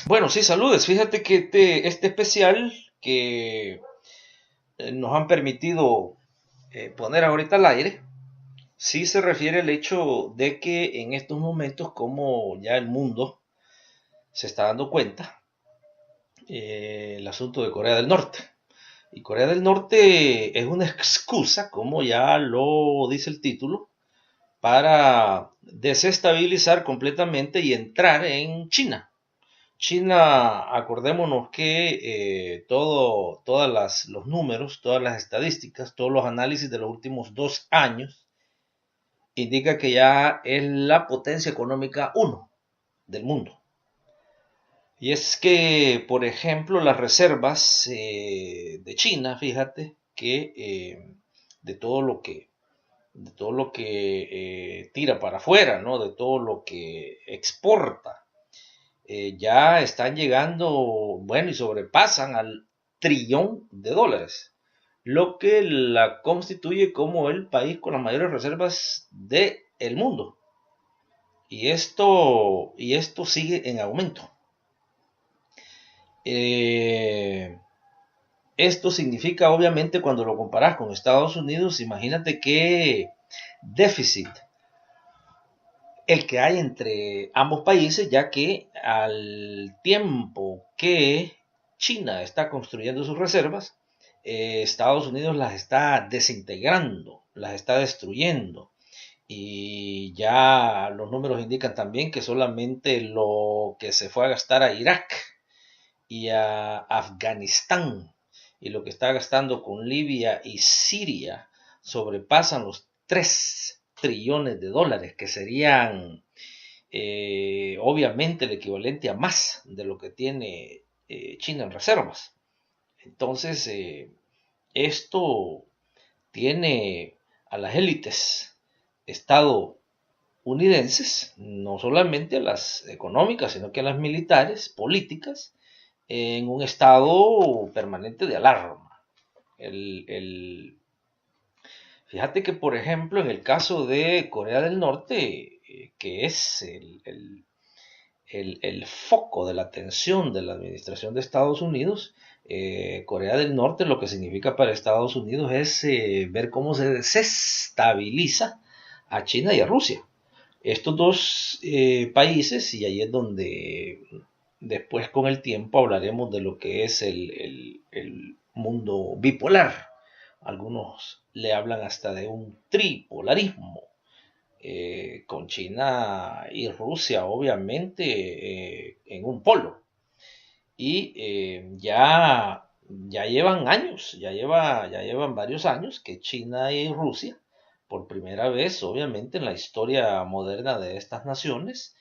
Bueno, sí, saludes. Fíjate que este especial que nos han permitido poner ahorita al aire, sí se refiere al hecho de que en estos momentos, como ya el mundo se está dando cuenta, el asunto de Corea del Norte. Y Corea del Norte es una excusa, como ya lo dice el título, para desestabilizar completamente y entrar en China. China, acordémonos que todos los números, todas las estadísticas, todos los análisis de los últimos 2 años indica que ya es la potencia económica uno del mundo. Y es que, por ejemplo, las reservas de China, fíjate que de todo lo que tira para afuera, ¿no? De todo lo que exporta, ya están llegando, bueno, y sobrepasan al $1.000.000.000, lo que la constituye como el país con las mayores reservas del mundo. Y esto sigue en aumento. Eh, Esto significa, obviamente, cuando lo comparas con Estados Unidos, imagínate qué déficit el que hay entre ambos países, ya que al tiempo que China está construyendo sus reservas, Estados Unidos las está desintegrando, las está destruyendo. Y ya los números indican también que solamente lo que se fue a gastar a Irak y a Afganistán y lo que está gastando con Libia y Siria sobrepasan los $3 trillones, que serían obviamente el equivalente a más de lo que tiene China en reservas. Entonces, esto tiene a las élites estadounidenses, no solamente a las económicas, sino que a las militares, políticas, en un estado permanente de alarma. Fíjate que, por ejemplo, en el caso de Corea del Norte, que es el foco de la atención de la administración de Estados Unidos, Corea del Norte lo que significa para Estados Unidos es ver cómo se desestabiliza a China y a Rusia. Estos dos países, y ahí es donde después con el tiempo hablaremos de lo que es el mundo bipolar. Algunos le hablan hasta de un tripolarismo, con China y Rusia obviamente en un polo. Y ya llevan años, ya llevan varios años que China y Rusia, por primera vez obviamente en la historia moderna de estas naciones,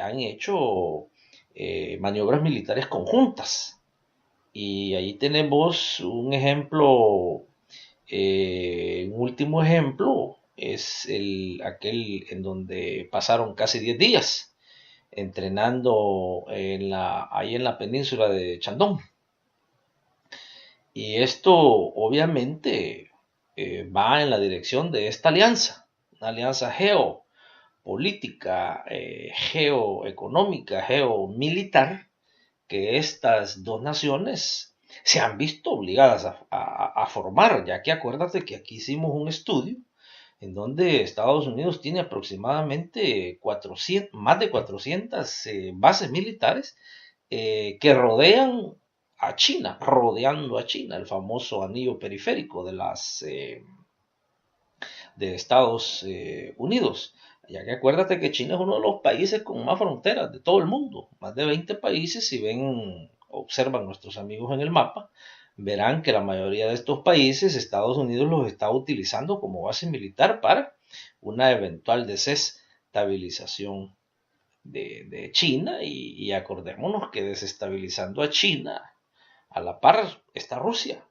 han hecho maniobras militares conjuntas. Y ahí tenemos un ejemplo, un último ejemplo es aquel en donde pasaron casi 10 días entrenando ahí en la península de Chandón. Y esto obviamente va en la dirección de esta alianza, una alianza geopolítica, geoeconómica, geomilitar, que estas dos naciones se han visto obligadas a formar, ya que acuérdate que aquí hicimos un estudio en donde Estados Unidos tiene aproximadamente más de 400 bases militares que rodean a China, rodeando a China, el famoso anillo periférico de Estados Unidos. Ya que acuérdate que China es uno de los países con más fronteras de todo el mundo, más de 20 países. Si observan nuestros amigos en el mapa, verán que la mayoría de estos países Estados Unidos los está utilizando como base militar para una eventual desestabilización de China. Y acordémonos que desestabilizando a China, a la par está Rusia.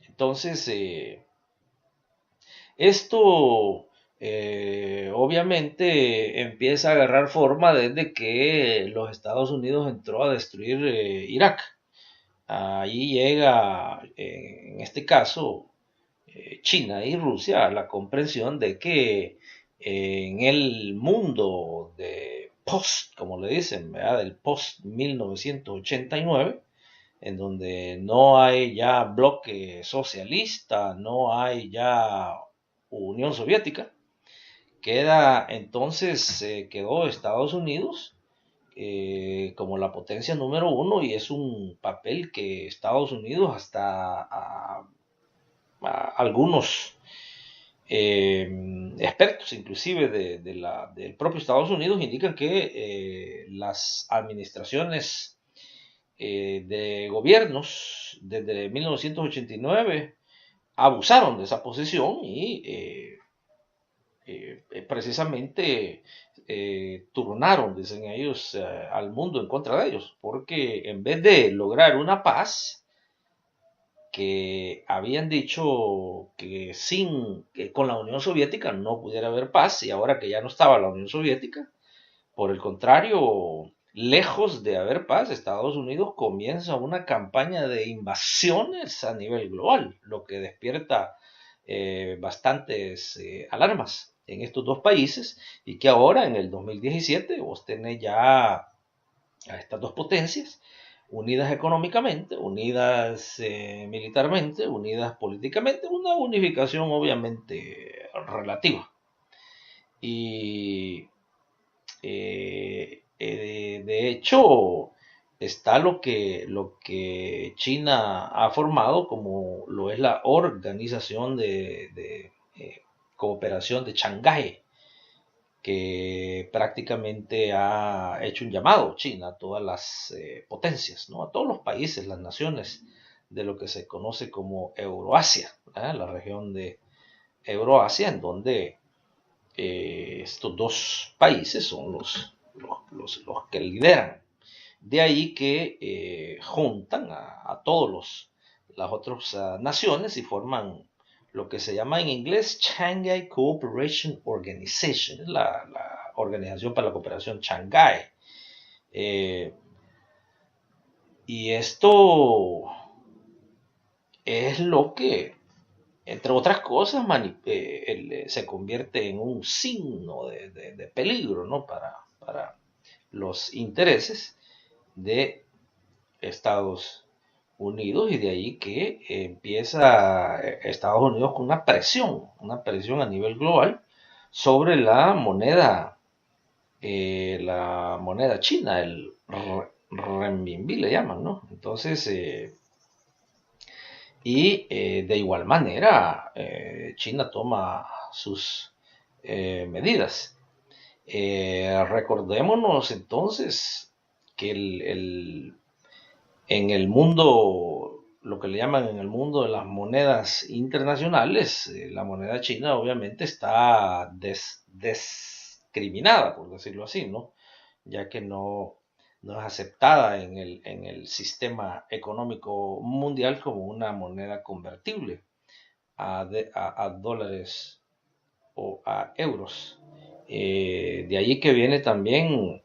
Entonces, esto obviamente empieza a agarrar forma desde que los Estados Unidos entró a destruir Irak. Ahí llega, en este caso, China y Rusia a la comprensión de que en el mundo de post, como le dicen, ¿verdad? Del post 1989, en donde no hay ya bloque socialista, no hay ya Unión Soviética, quedó Estados Unidos como la potencia número uno, y es un papel que Estados Unidos, hasta algunos expertos inclusive del propio Estados Unidos, indican que las administraciones de gobiernos desde 1989 abusaron de esa posición y precisamente turnaron, dicen ellos, al mundo en contra de ellos, porque en vez de lograr una paz, que habían dicho que con la Unión Soviética no pudiera haber paz, y ahora que ya no estaba la Unión Soviética, por el contrario, lejos de haber paz, Estados Unidos comienza una campaña de invasiones a nivel global, lo que despierta bastantes alarmas en estos dos países, y que ahora en el 2017 vos tenés ya a estas dos potencias unidas económicamente, unidas militarmente, unidas políticamente, una unificación obviamente relativa. Y de hecho, está lo que China ha formado, como lo es la Organización de Cooperación de Shanghái, que prácticamente ha hecho un llamado China a todas las potencias, ¿no? A todos los países, las naciones de lo que se conoce como Euroasia, ¿eh? La región de Euroasia, en donde estos dos países son los que lideran. De ahí que juntan a todas las otras naciones y forman lo que se llama en inglés Shanghai Cooperation Organization, es la Organización para la Cooperación Shanghái. Eh, y esto es lo que, entre otras cosas, se convierte en un signo de peligro, ¿no? Para los intereses de Estados Unidos, y de ahí que empieza Estados Unidos con una presión a nivel global sobre la moneda china, el renminbi le llaman, ¿no? Entonces, de igual manera, China toma sus medidas. Recordémonos entonces que en el mundo, lo que le llaman en el mundo de las monedas internacionales, la moneda china obviamente está discriminada, por decirlo así, ¿no? Ya que no es aceptada en el sistema económico mundial como una moneda convertible a dólares o a euros. De allí que viene también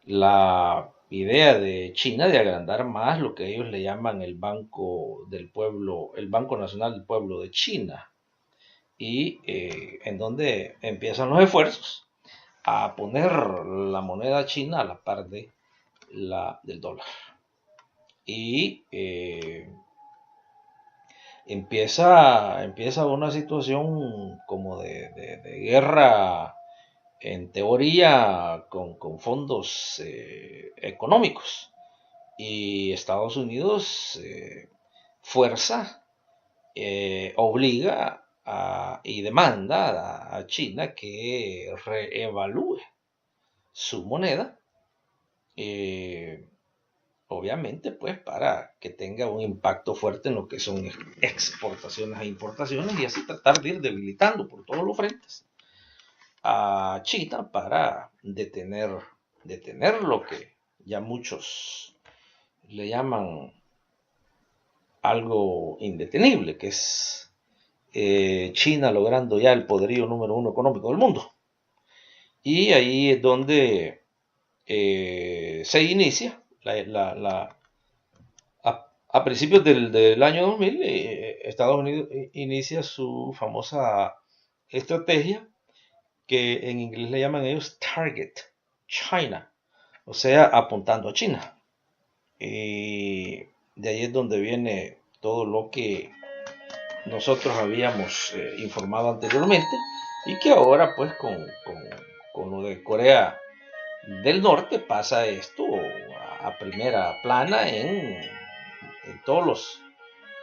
la idea de China de agrandar más lo que ellos le llaman el Banco del Pueblo, el Banco Nacional del Pueblo de China, y en donde empiezan los esfuerzos a poner la moneda china a la par de la del dólar. Y empieza una situación como de guerra, en teoría, con fondos económicos. Y Estados Unidos fuerza, obliga y demanda a China que reevalúe su moneda, eh, obviamente pues para que tenga un impacto fuerte en lo que son exportaciones e importaciones, y así tratar de ir debilitando por todos los frentes a China para detener lo que ya muchos le llaman algo indetenible, que es China logrando ya el poderío número uno económico del mundo. Y ahí es donde se inicia a principios del año 2000, Estados Unidos inicia su famosa estrategia, que en inglés le llaman ellos Target China, o sea, apuntando a China. Y de ahí es donde viene todo lo que nosotros habíamos informado anteriormente y que ahora pues con lo de Corea del Norte pasa esto a primera plana en todos los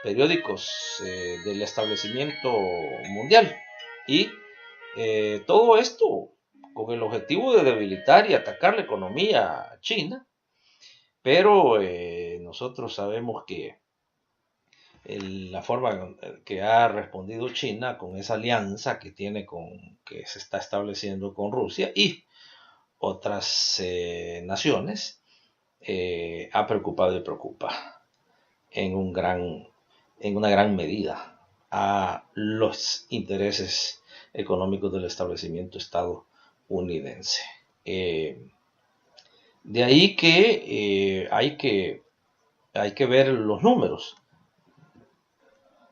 periódicos del establecimiento mundial. Y todo esto con el objetivo de debilitar y atacar la economía china, pero nosotros sabemos que la forma que ha respondido China con esa alianza que tiene que se está estableciendo con Rusia y otras naciones, ha preocupado y preocupa en una gran medida a los intereses económicos del establecimiento estadounidense. De ahí que hay que ver los números.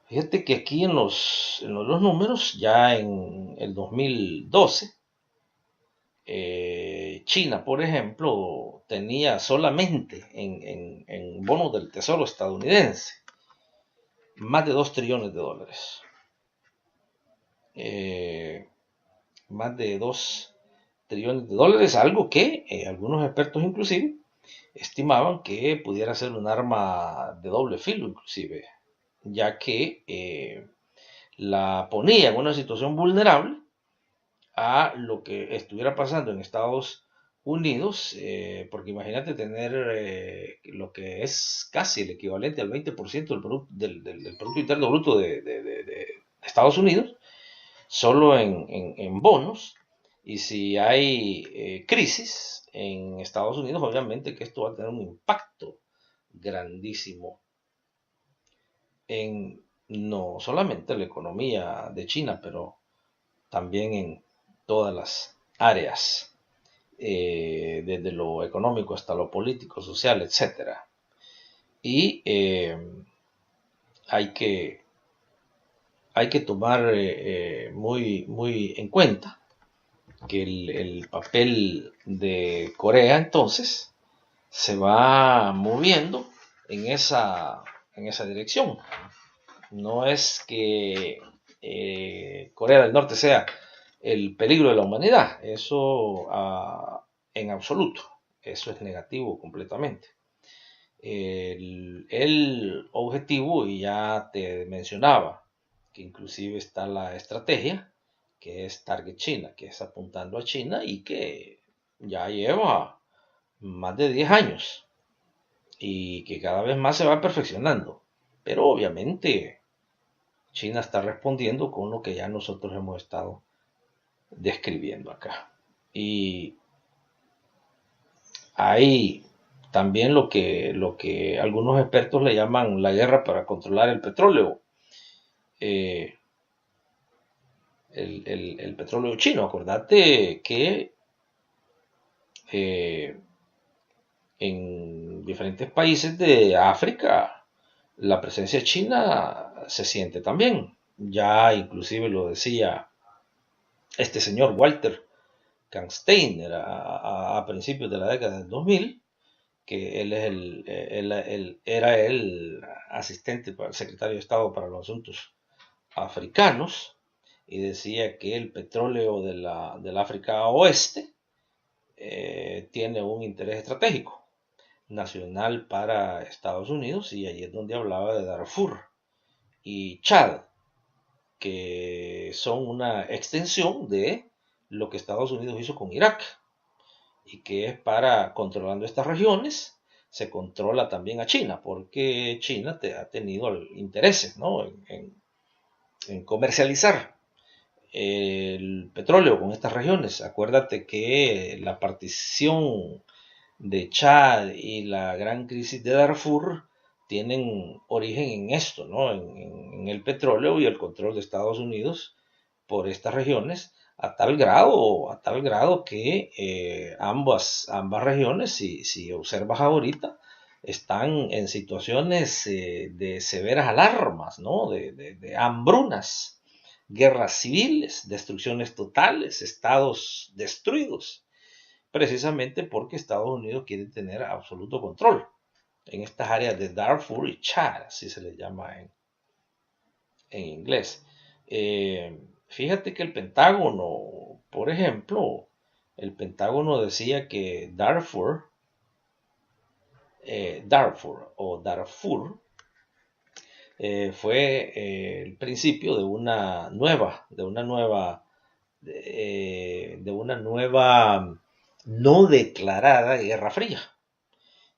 Fíjate que aquí en los números, ya en el 2012, China, por ejemplo, tenía solamente en bonos del Tesoro estadounidense más de 2 trillones de dólares. Más de 2 trillones de dólares, algo que algunos expertos inclusive estimaban que pudiera ser un arma de doble filo inclusive, ya que la ponía en una situación vulnerable a lo que estuviera pasando en Estados Unidos, porque imagínate tener lo que es casi el equivalente al 20% del Producto Interno Bruto de Estados Unidos, solo en bonos, y si hay crisis en Estados Unidos, obviamente que esto va a tener un impacto grandísimo en no solamente la economía de China, pero también en todas las áreas, desde lo económico hasta lo político, social, etcétera. Y hay que tomar muy en cuenta que el papel de Corea entonces se va moviendo en esa dirección. No es que Corea del Norte sea el peligro de la humanidad, eso en absoluto, eso es negativo completamente. El objetivo, y ya te mencionaba, que inclusive está la estrategia, que es Target China, que es apuntando a China y que ya lleva más de 10 años y que cada vez más se va perfeccionando. Pero obviamente China está respondiendo con lo que ya nosotros hemos estado describiendo acá. Y hay también lo que algunos expertos le llaman la guerra para controlar el petróleo. El petróleo chino. Acordate que en diferentes países de África la presencia china se siente también. Ya inclusive lo decía este señor Walter Kannsteiner a principios de la década del 2000, que él es era el asistente para el secretario de Estado para los asuntos africanos, y decía que el petróleo del África Oeste tiene un interés estratégico nacional para Estados Unidos, y ahí es donde hablaba de Darfur y Chad, que son una extensión de lo que Estados Unidos hizo con Irak, y que es para, controlando estas regiones, se controla también a China, porque China ha tenido intereses, ¿no?, en comercializar el petróleo con estas regiones. Acuérdate que la partición de Chad y la gran crisis de Darfur tienen origen en esto, ¿no? En el petróleo y el control de Estados Unidos por estas regiones, a tal grado que ambas regiones, si observas ahorita, están en situaciones de severas alarmas, ¿no? De hambrunas, guerras civiles, destrucciones totales, estados destruidos, precisamente porque Estados Unidos quiere tener absoluto control en estas áreas de Darfur y Chad, así se le llama en inglés. Fíjate que el Pentágono, por ejemplo, el Pentágono decía que Darfur fue el principio de una nueva no declarada guerra fría.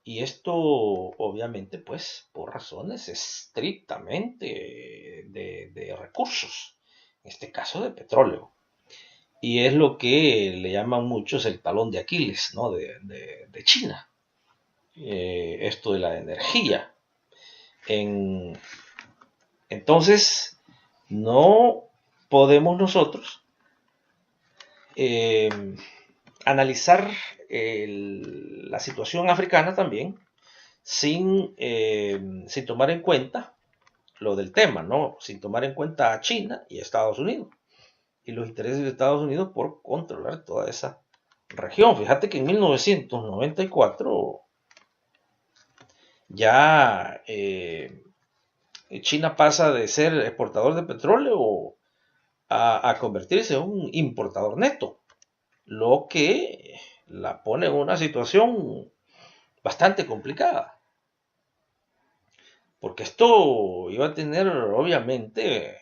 Y esto, obviamente, pues, por razones estrictamente de recursos, en este caso de petróleo. Y es lo que le llaman muchos el talón de Aquiles, ¿no? de China. Esto de la energía. Entonces, no podemos nosotros eh, analizar la situación africana también sin tomar en cuenta lo del tema, ¿no? Sin tomar en cuenta a China y a Estados Unidos y los intereses de Estados Unidos por controlar toda esa región. Fíjate que en 1994 ya China pasa de ser exportador de petróleo a convertirse en un importador neto, lo que la pone en una situación bastante complicada. Porque esto iba a tener, obviamente,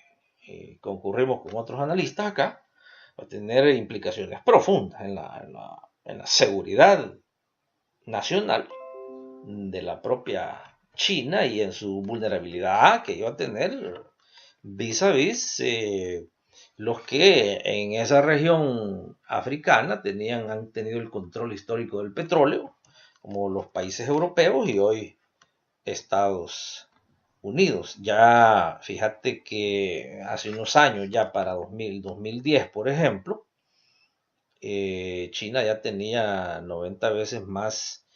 concurrimos con otros analistas acá, va a tener implicaciones profundas en la seguridad nacional de la propia China y en su vulnerabilidad que iba a tener vis a vis los que en esa región africana han tenido el control histórico del petróleo, como los países europeos y hoy Estados Unidos. Ya fíjate que hace unos años, ya para 2010, por ejemplo, China ya tenía 90 veces más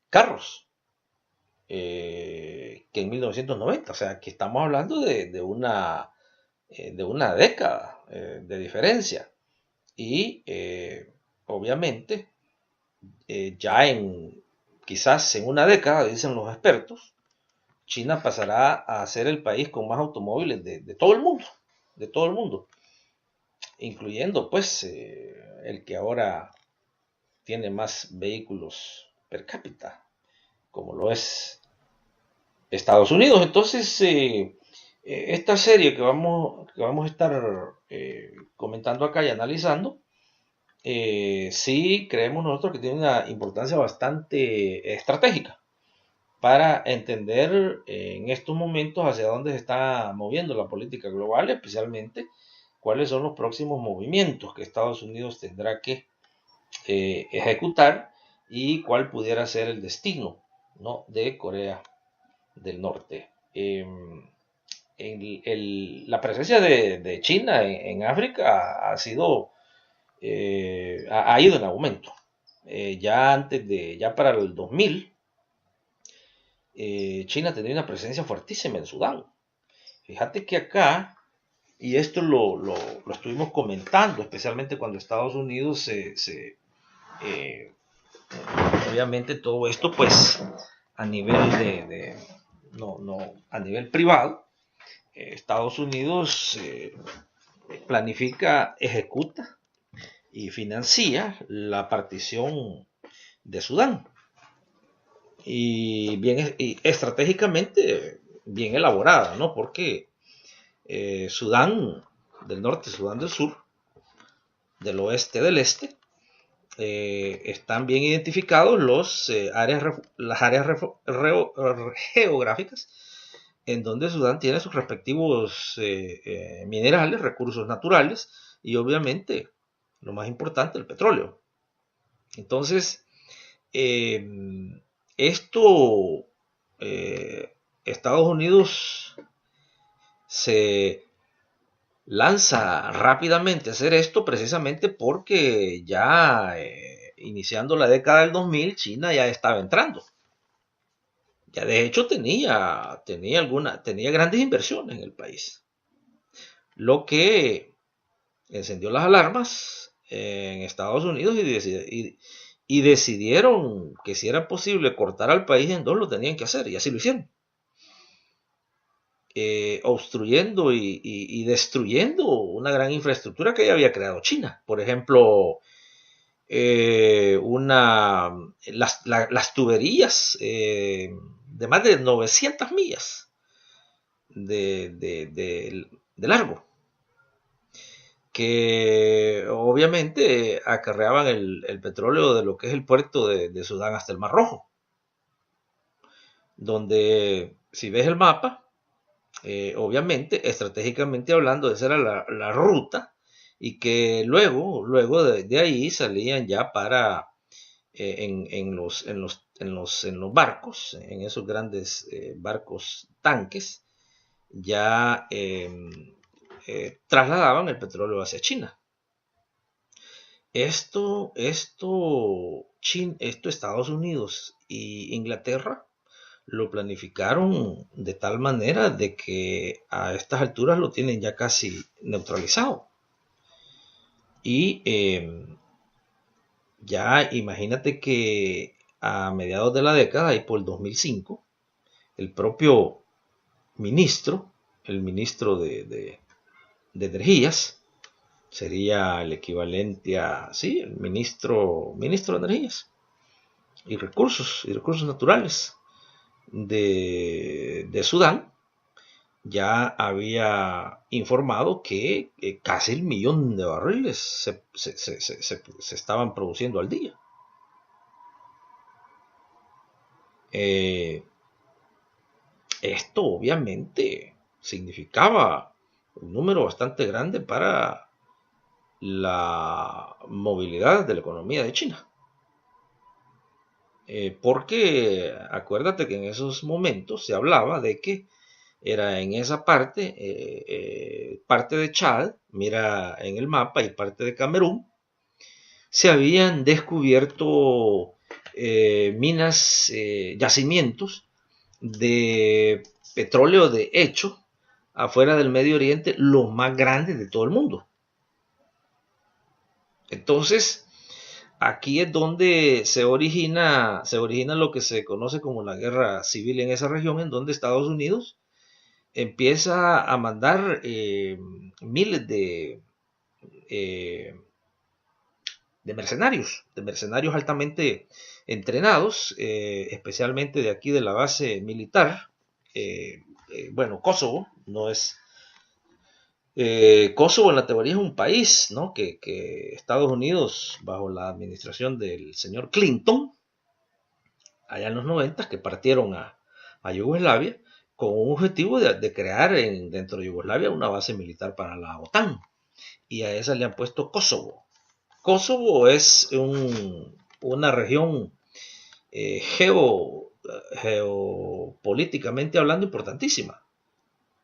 carros que en 1990. O sea, que estamos hablando de una década de diferencia. Y obviamente, ya quizás en una década, dicen los expertos, China pasará a ser el país con más automóviles de todo el mundo, de todo el mundo, incluyendo pues el que ahora tiene más vehículos per cápita, como lo es Estados Unidos. Entonces, esta serie que vamos a estar comentando acá y analizando, sí creemos nosotros que tiene una importancia bastante estratégica para entender en estos momentos hacia dónde se está moviendo la política global, especialmente cuáles son los próximos movimientos que Estados Unidos tendrá que ejecutar y cuál pudiera ser el destino, ¿no?, de Corea del Norte. La presencia de China en África ha ido en aumento. Ya para el 2000, China tenía una presencia fuertísima en Sudán. Fíjate que acá, y esto lo estuvimos comentando, especialmente cuando Estados Unidos obviamente todo esto pues a nivel a nivel privado, Estados Unidos planifica, ejecuta y financia la partición de Sudán. Y estratégicamente bien elaborada, ¿no? Porque Sudán del norte, Sudán del sur, del oeste, del este, están bien identificados las áreas geográficas en donde Sudán tiene sus respectivos minerales, recursos naturales y obviamente, lo más importante, el petróleo. Entonces, esto, Estados Unidos se lanza rápidamente a hacer esto precisamente porque ya iniciando la década del 2000, China ya estaba entrando. Ya de hecho tenía grandes inversiones en el país. Lo que encendió las alarmas en Estados Unidos y decidieron que si era posible cortar al país en dos, lo tenían que hacer, y así lo hicieron. Obstruyendo y destruyendo una gran infraestructura que ya había creado China. Por ejemplo, las tuberías de más de 900 millas de largo, que obviamente acarreaban el petróleo de lo que es el puerto de Sudán hasta el Mar Rojo, donde si ves el mapa, obviamente, estratégicamente hablando, esa era la ruta, y que luego de ahí salían ya para en los barcos, en esos grandes barcos tanques, ya trasladaban el petróleo hacia China. Esto Estados Unidos e Inglaterra lo planificaron de tal manera de que a estas alturas lo tienen ya casi neutralizado. Y ya imagínate que a mediados de la década y por el 2005, el propio ministro, el ministro de Energías, sería el equivalente a, sí, el ministro de Energías y recursos naturales de Sudán, ya había informado que casi 1 millón de barriles se estaban produciendo al día. Esto obviamente significaba un número bastante grande para la movilidad de la economía de China. Porque acuérdate que en esos momentos se hablaba de que era en esa parte de Chad, mira en el mapa, y parte de Camerún, se habían descubierto minas, yacimientos de petróleo de hecho afuera del Medio Oriente, los más grandes de todo el mundo. Entonces, aquí es donde se origina lo que se conoce como la guerra civil en esa región, en donde Estados Unidos empieza a mandar miles eh, de mercenarios altamente entrenados, especialmente de aquí de la base militar. Bueno, Kosovo no es... Kosovo en la teoría es un país, ¿no? que Estados Unidos, bajo la administración del señor Clinton, allá en los 90, que partieron a Yugoslavia, con un objetivo de crear dentro de Yugoslavia una base militar para la OTAN. Y a esa le han puesto Kosovo. Kosovo es una región geopolíticamente hablando importantísima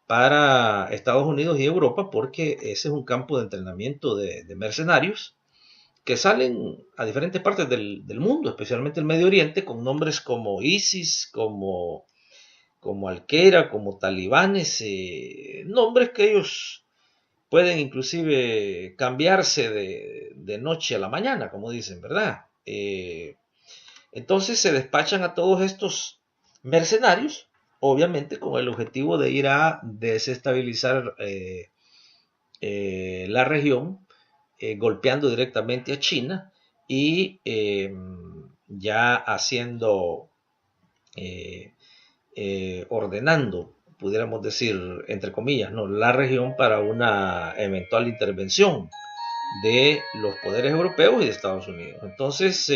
para Estados Unidos y Europa, porque ese es un campo de entrenamiento de mercenarios que salen a diferentes partes del mundo, especialmente el Medio Oriente, con nombres como ISIS, como Al-Qaeda, como talibanes, nombres que ellos pueden inclusive cambiarse de noche a la mañana, como dicen, ¿verdad? Entonces se despachan a todos estos mercenarios, obviamente con el objetivo de ir a desestabilizar la región, golpeando directamente a China y ya haciendo, eh, ordenando, pudiéramos decir, entre comillas, ¿no?, la región para una eventual intervención de los poderes europeos y de Estados Unidos. Entonces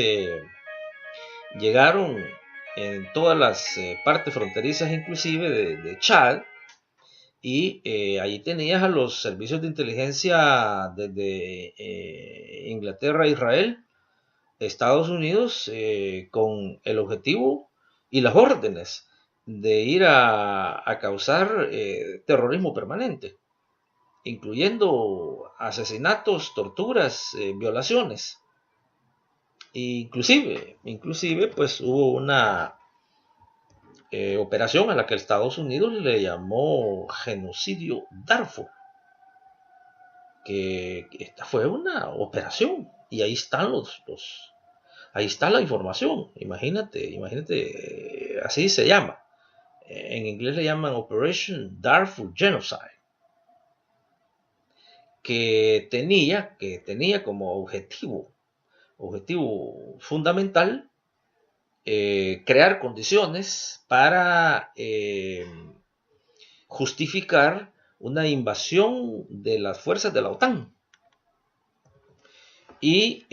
llegaron en todas las partes fronterizas, inclusive de Chad, y allí tenías a los servicios de inteligencia desde Inglaterra, Israel, Estados Unidos, con el objetivo y las órdenes de ir a causar terrorismo permanente, incluyendo asesinatos, torturas, violaciones. Inclusive, pues hubo una operación a la que Estados Unidos le llamó genocidio Darfur, que esta fue una operación y ahí están ahí está la información. Imagínate, así se llama. En inglés le llaman Operation Darfur Genocide, que tenía como objetivo fundamental, crear condiciones para justificar una invasión de las fuerzas de la OTAN. Y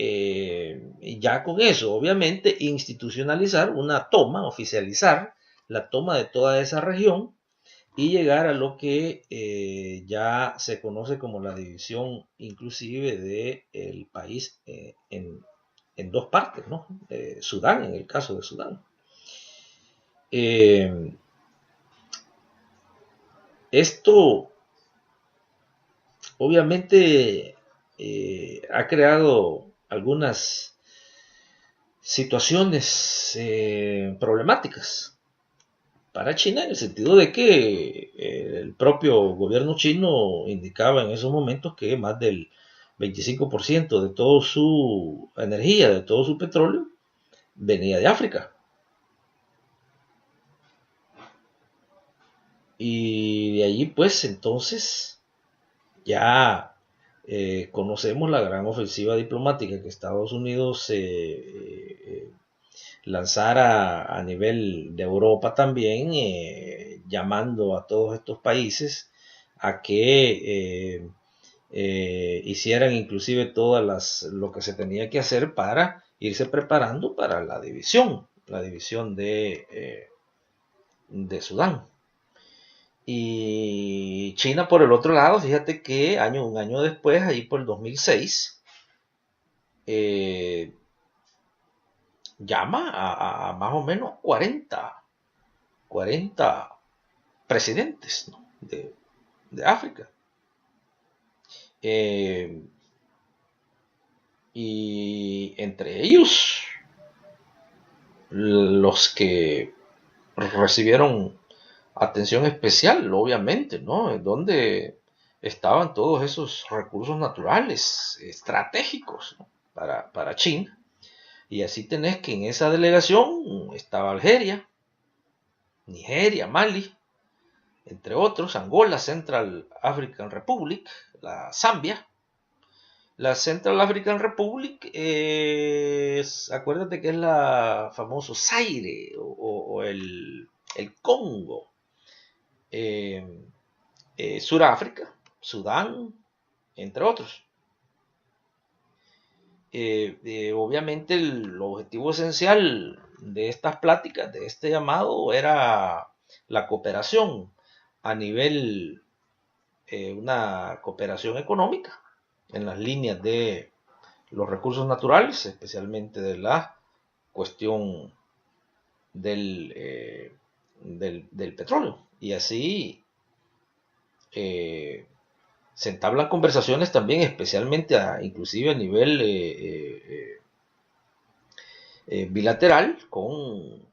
ya con eso, obviamente, institucionalizar una toma, oficializar la toma de toda esa región y llegar a lo que ya se conoce como la división inclusive del país en dos partes, ¿no? Sudán, en el caso de Sudán. Esto obviamente ha creado algunas situaciones problemáticas para China, en el sentido de que el propio gobierno chino indicaba en esos momentos que más del 25% de toda su energía, de todo su petróleo, venía de África. Y de allí pues entonces ya conocemos la gran ofensiva diplomática que Estados Unidos lanzara a nivel de Europa también, llamando a todos estos países a que hicieran inclusive lo que se tenía que hacer para irse preparando para la división de Sudán. Y China por el otro lado, fíjate que un año después, ahí por el 2006, eh, llama a más o menos 40 presidentes, ¿no? de África. Y entre ellos, los que recibieron atención especial, obviamente, ¿no? Donde estaban todos esos recursos naturales estratégicos, ¿no? para China. Y así tenés que en esa delegación estaba Algeria, Nigeria, Mali, entre otros, Angola, Central African Republic, la Zambia. La Central African Republic acuérdate que es la famoso Zaire o el Congo. Sudáfrica, Sudán, entre otros. Obviamente el objetivo esencial de estas pláticas, de este llamado, era la cooperación a nivel, una cooperación económica en las líneas de los recursos naturales, especialmente de la cuestión del petróleo. Y así se entablan conversaciones también, especialmente inclusive a nivel bilateral con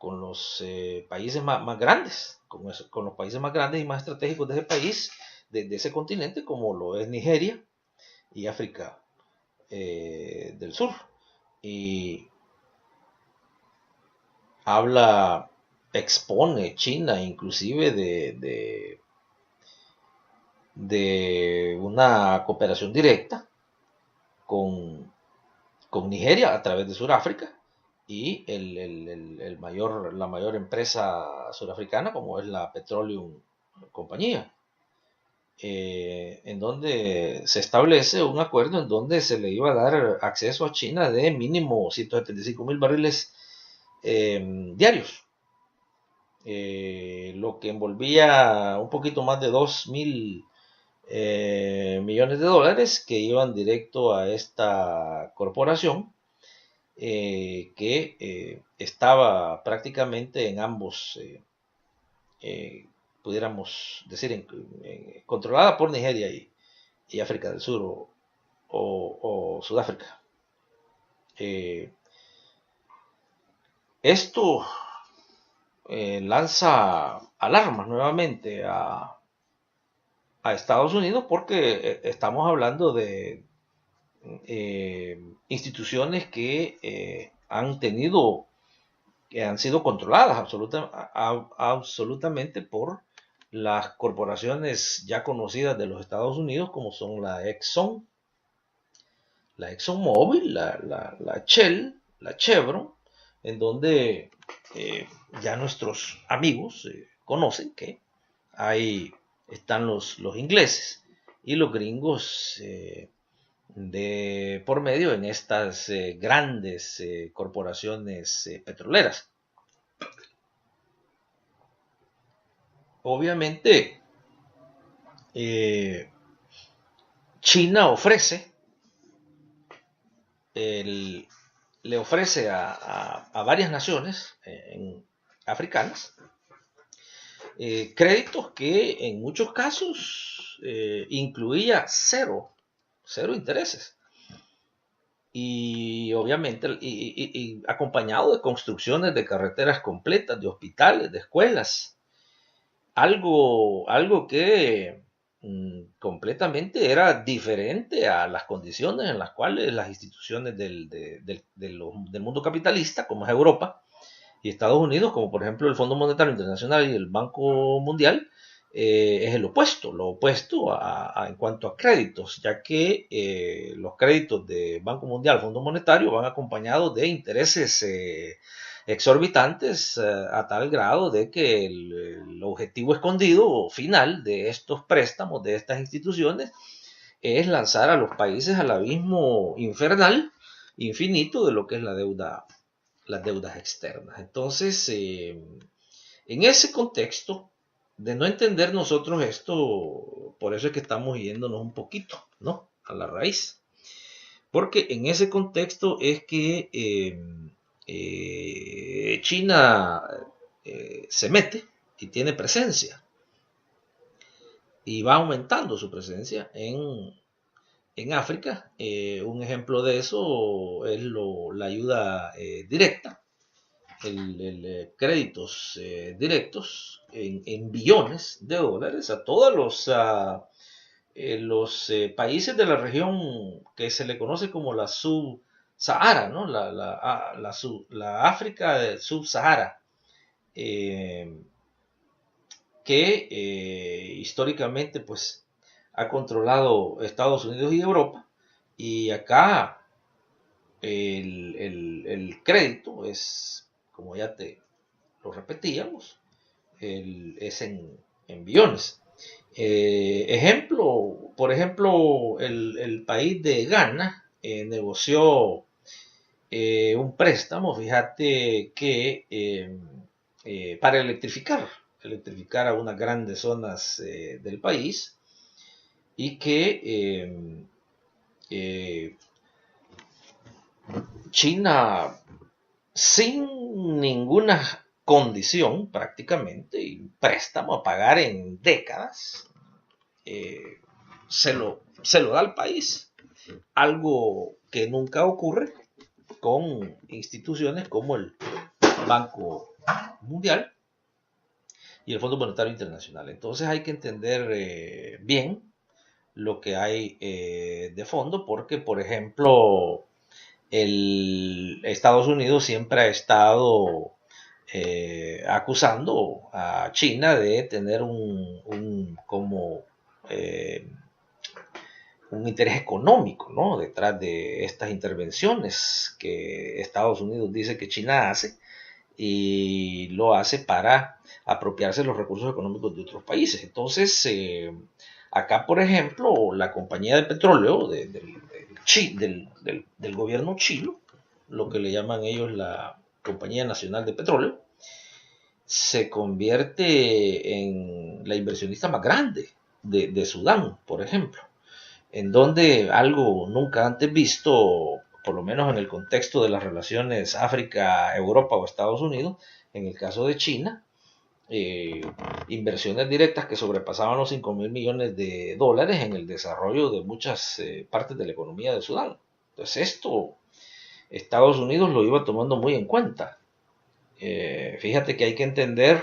los países más grandes, con los países más grandes y más estratégicos de ese país, de ese continente, como lo es Nigeria y África del Sur. Y expone China inclusive de una cooperación directa con, con Nigeria a través de Sudáfrica y la mayor empresa surafricana como es la Petroleum Compañía, en donde se establece un acuerdo en donde se le iba a dar acceso a China de mínimo 175,000 barriles diarios, lo que envolvía un poquito más de 2,000 millones de dólares que iban directo a esta corporación, que estaba prácticamente en ambos, pudiéramos decir, controlada por Nigeria y África del Sur o Sudáfrica. Esto lanza alarmas nuevamente a Estados Unidos porque estamos hablando de instituciones que que han sido controladas absolutamente por las corporaciones ya conocidas de los Estados Unidos, como son la ExxonMobil, la Shell, la Chevron, en donde ya nuestros amigos conocen que ahí están los ingleses y los gringos de por medio en estas grandes corporaciones petroleras. Obviamente, eh, China el, le ofrece a varias naciones africanas créditos que en muchos casos incluía cero intereses. Y obviamente y acompañado de construcciones de carreteras completas, de hospitales, de escuelas. Algo que completamente era diferente a las condiciones en las cuales las instituciones del mundo capitalista, como es Europa y Estados Unidos, como por ejemplo el Fondo Monetario Internacional y el Banco Mundial, es lo opuesto en cuanto a créditos, ya que los créditos de Banco Mundial, Fondo Monetario, van acompañados de intereses exorbitantes a tal grado de que el objetivo escondido o final de estos préstamos, de estas instituciones, es lanzar a los países al abismo infernal, infinito de lo que es las deudas externas. Entonces, en ese contexto, de no entender nosotros esto, por eso es que estamos yéndonos un poquito, ¿no? A la raíz. Porque en ese contexto es que China se mete y tiene presencia y va aumentando su presencia en África. Un ejemplo de eso es la ayuda directa, créditos directos en billones de dólares a todos los países de la región que se le conoce como la sub-Sahara, ¿no? La África del sub-Sahara, que históricamente pues ha controlado Estados Unidos y Europa, y acá el crédito es, como ya te lo repetíamos, es en billones. Por ejemplo, el país de Ghana negoció un préstamo, fíjate que para electrificar a unas grandes zonas del país, y que China, sin ninguna condición prácticamente, y préstamo a pagar en décadas, se lo da al país. Algo que nunca ocurre con instituciones como el Banco Mundial y el Fondo Monetario Internacional. Entonces hay que entender bien lo que hay de fondo, porque por ejemplo Estados Unidos siempre ha estado acusando a China de tener eh, un interés económico, ¿no? Detrás de estas intervenciones que Estados Unidos dice que China hace, y lo hace para apropiarse los recursos económicos de otros países. Entonces, acá, por ejemplo, la compañía de petróleo del gobierno chino, lo que le llaman ellos la Compañía Nacional de Petróleo, se convierte en la inversionista más grande de Sudán, por ejemplo, en donde algo nunca antes visto, por lo menos en el contexto de las relaciones África, Europa o Estados Unidos, en el caso de China, inversiones directas que sobrepasaban los 5.000 millones de dólares en el desarrollo de muchas partes de la economía de Sudán. Entonces esto Estados Unidos lo iba tomando muy en cuenta. Fíjate que hay que entender,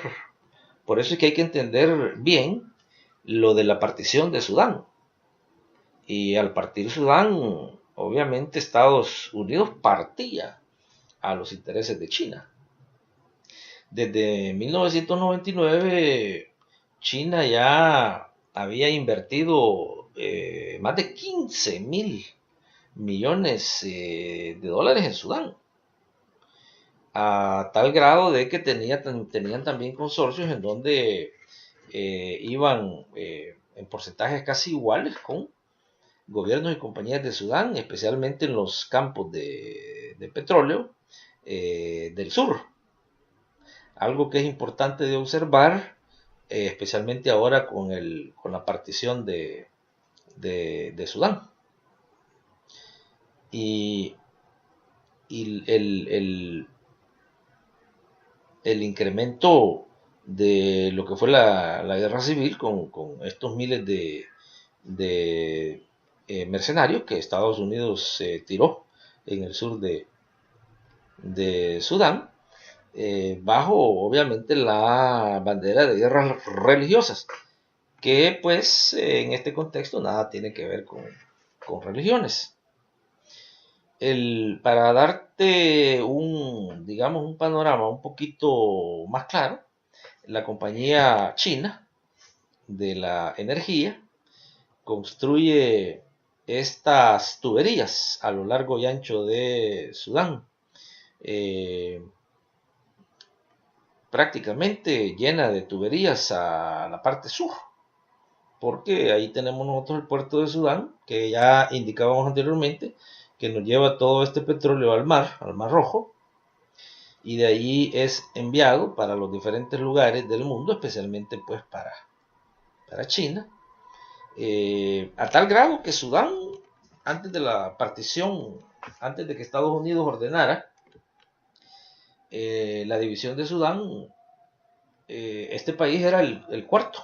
por eso es que hay que entender bien lo de la partición de Sudán. Y al partir Sudán, obviamente Estados Unidos partía a los intereses de China. Desde 1999, China ya había invertido más de 15.000 millones de dólares en Sudán, a tal grado de que tenían también consorcios en donde iban en porcentajes casi iguales con gobiernos y compañías de Sudán, especialmente en los campos de petróleo del sur. Algo que es importante de observar, especialmente ahora con la partición de Sudán. Y, y el incremento de lo que fue la guerra civil con estos miles de mercenarios que Estados Unidos tiró en el sur de Sudán, bajo obviamente la bandera de guerras religiosas, que pues en este contexto nada tiene que ver con religiones. Para darte digamos, un panorama un poquito más claro, la compañía china de la energía construye estas tuberías a lo largo y ancho de Sudán, eh, prácticamente llena de tuberías a la parte sur, porque ahí tenemos nosotros el puerto de Sudán, que ya indicábamos anteriormente, que nos lleva todo este petróleo al Mar Rojo, y de ahí es enviado para los diferentes lugares del mundo, especialmente pues para China, a tal grado que Sudán, antes de la partición, antes de que Estados Unidos ordenara la división de Sudán, este país era el cuarto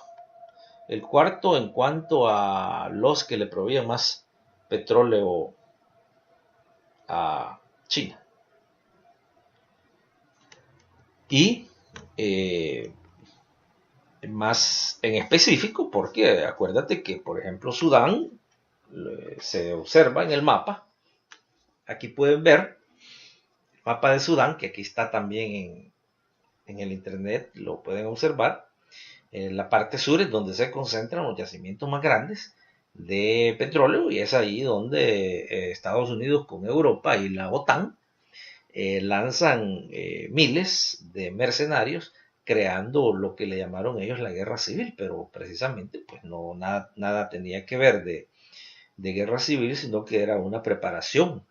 en cuanto a los que le proveían más petróleo a China. Y más en específico, porque acuérdate que, por ejemplo, Sudán se observa en el mapa. Aquí pueden ver el mapa de Sudán, que aquí está también en el internet, lo pueden observar. En la parte sur es donde se concentran los yacimientos más grandes de petróleo, y es ahí donde Estados Unidos con Europa y la OTAN lanzan miles de mercenarios, creando lo que le llamaron ellos la guerra civil, pero precisamente pues no nada tenía que ver de guerra civil, sino que era una preparación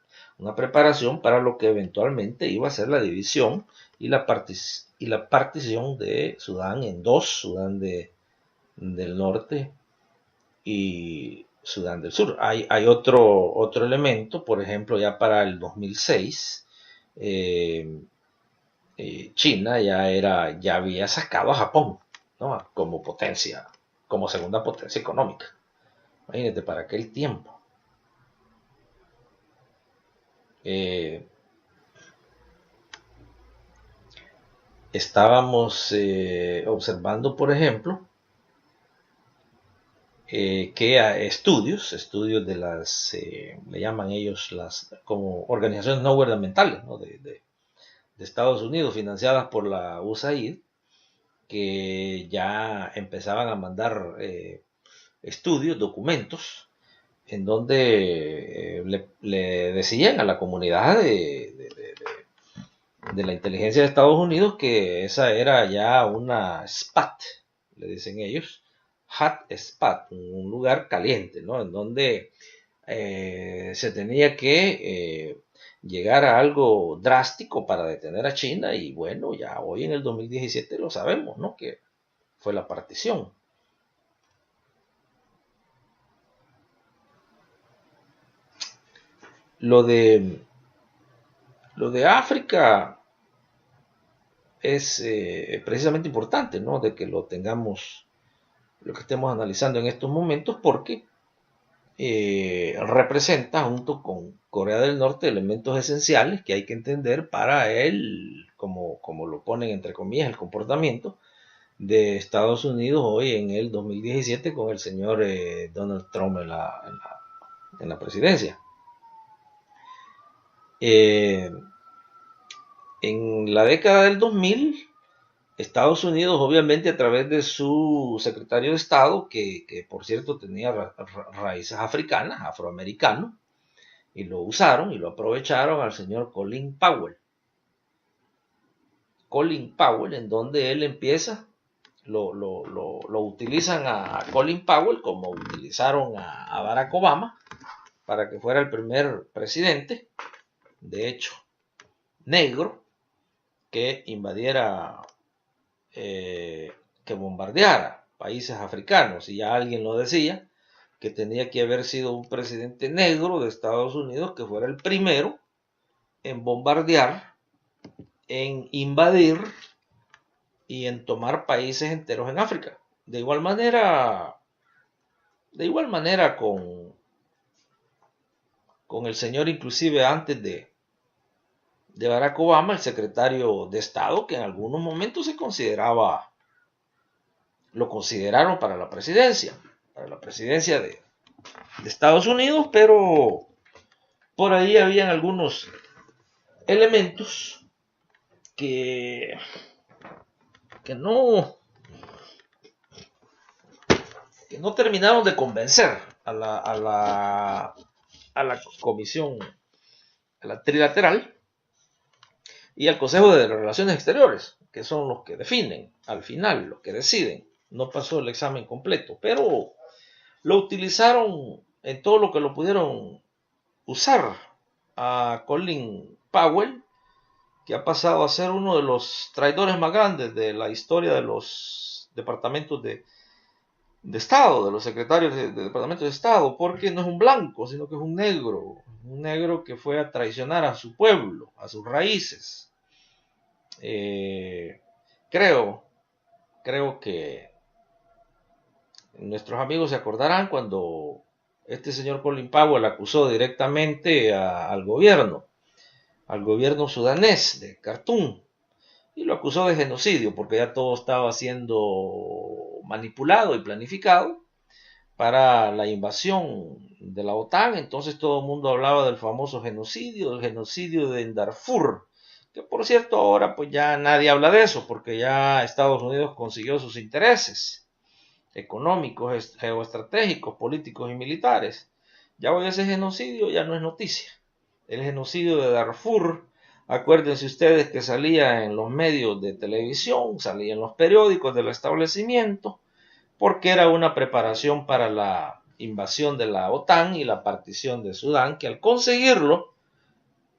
para lo que eventualmente iba a ser la división y la partición de Sudán en dos: Sudán del Norte y Sudán del Sur. Hay otro elemento, por ejemplo, ya para el 2006, China ya había sacado a Japón, ¿no?, como potencia, como segunda potencia económica. Imagínate, para aquel tiempo. Estábamos observando, por ejemplo, que estudios de le llaman ellos como organizaciones no gubernamentales, ¿no?, de Estados Unidos, financiadas por la USAID, que ya empezaban a mandar estudios, documentos, en donde le decían a la comunidad de la inteligencia de Estados Unidos que esa era ya una SPAT, le dicen ellos, hot spot, un lugar caliente, ¿no?, en donde se tenía que llegar a algo drástico para detener a China. Y bueno, ya hoy en el 2017 lo sabemos, ¿no?, que fue la partición. Lo de África es precisamente importante, ¿no?, de que lo tengamos, lo que estemos analizando en estos momentos, porque representa, junto con Corea del Norte, elementos esenciales que hay que entender para como lo ponen entre comillas, el comportamiento de Estados Unidos hoy en el 2017 con el señor Donald Trump en la presidencia. En la década del 2000, Estados Unidos, obviamente a través de su secretario de Estado, que por cierto tenía raíces africanas, afroamericano, y lo usaron y lo aprovecharon al señor Colin Powell. Colin Powell, en donde él empieza, lo utilizan a Colin Powell como utilizaron a Barack Obama para que fuera el primer presidente, de hecho, negro, que invadiera, que bombardeara países africanos. Y ya alguien lo decía, que tenía que haber sido un presidente negro de Estados Unidos que fuera el primero en bombardear, en invadir y en tomar países enteros en África. De igual manera con el señor, inclusive antes de Barack Obama, el secretario de Estado, que en algunos momentos lo consideraron para la presidencia de Estados Unidos, pero por ahí habían algunos elementos que, que no terminaron de convencer a la comisión, a la trilateral y al Consejo de Relaciones Exteriores, que son los que definen, al final, los que deciden. No pasó el examen completo, pero lo utilizaron en todo lo que lo pudieron usar a Colin Powell, que ha pasado a ser uno de los traidores más grandes de la historia de los departamentos de Estado, de los secretarios de departamentos de Estado, porque no es un blanco, sino que es un negro que fue a traicionar a su pueblo, a sus raíces. Creo que nuestros amigos se acordarán cuando este señor Colin Powell acusó directamente al gobierno sudanés de Khartoum, y lo acusó de genocidio porque ya todo estaba siendo manipulado y planificado para la invasión de la OTAN. Entonces todo el mundo hablaba del famoso genocidio, el genocidio de Darfur, que por cierto ahora pues ya nadie habla de eso porque ya Estados Unidos consiguió sus intereses económicos, geoestratégicos, políticos y militares. Ya hoy ese genocidio ya no es noticia. El genocidio de Darfur, acuérdense ustedes que salía en los medios de televisión, salía en los periódicos del establecimiento, porque era una preparación para la invasión de la OTAN y la partición de Sudán, que al conseguirlo,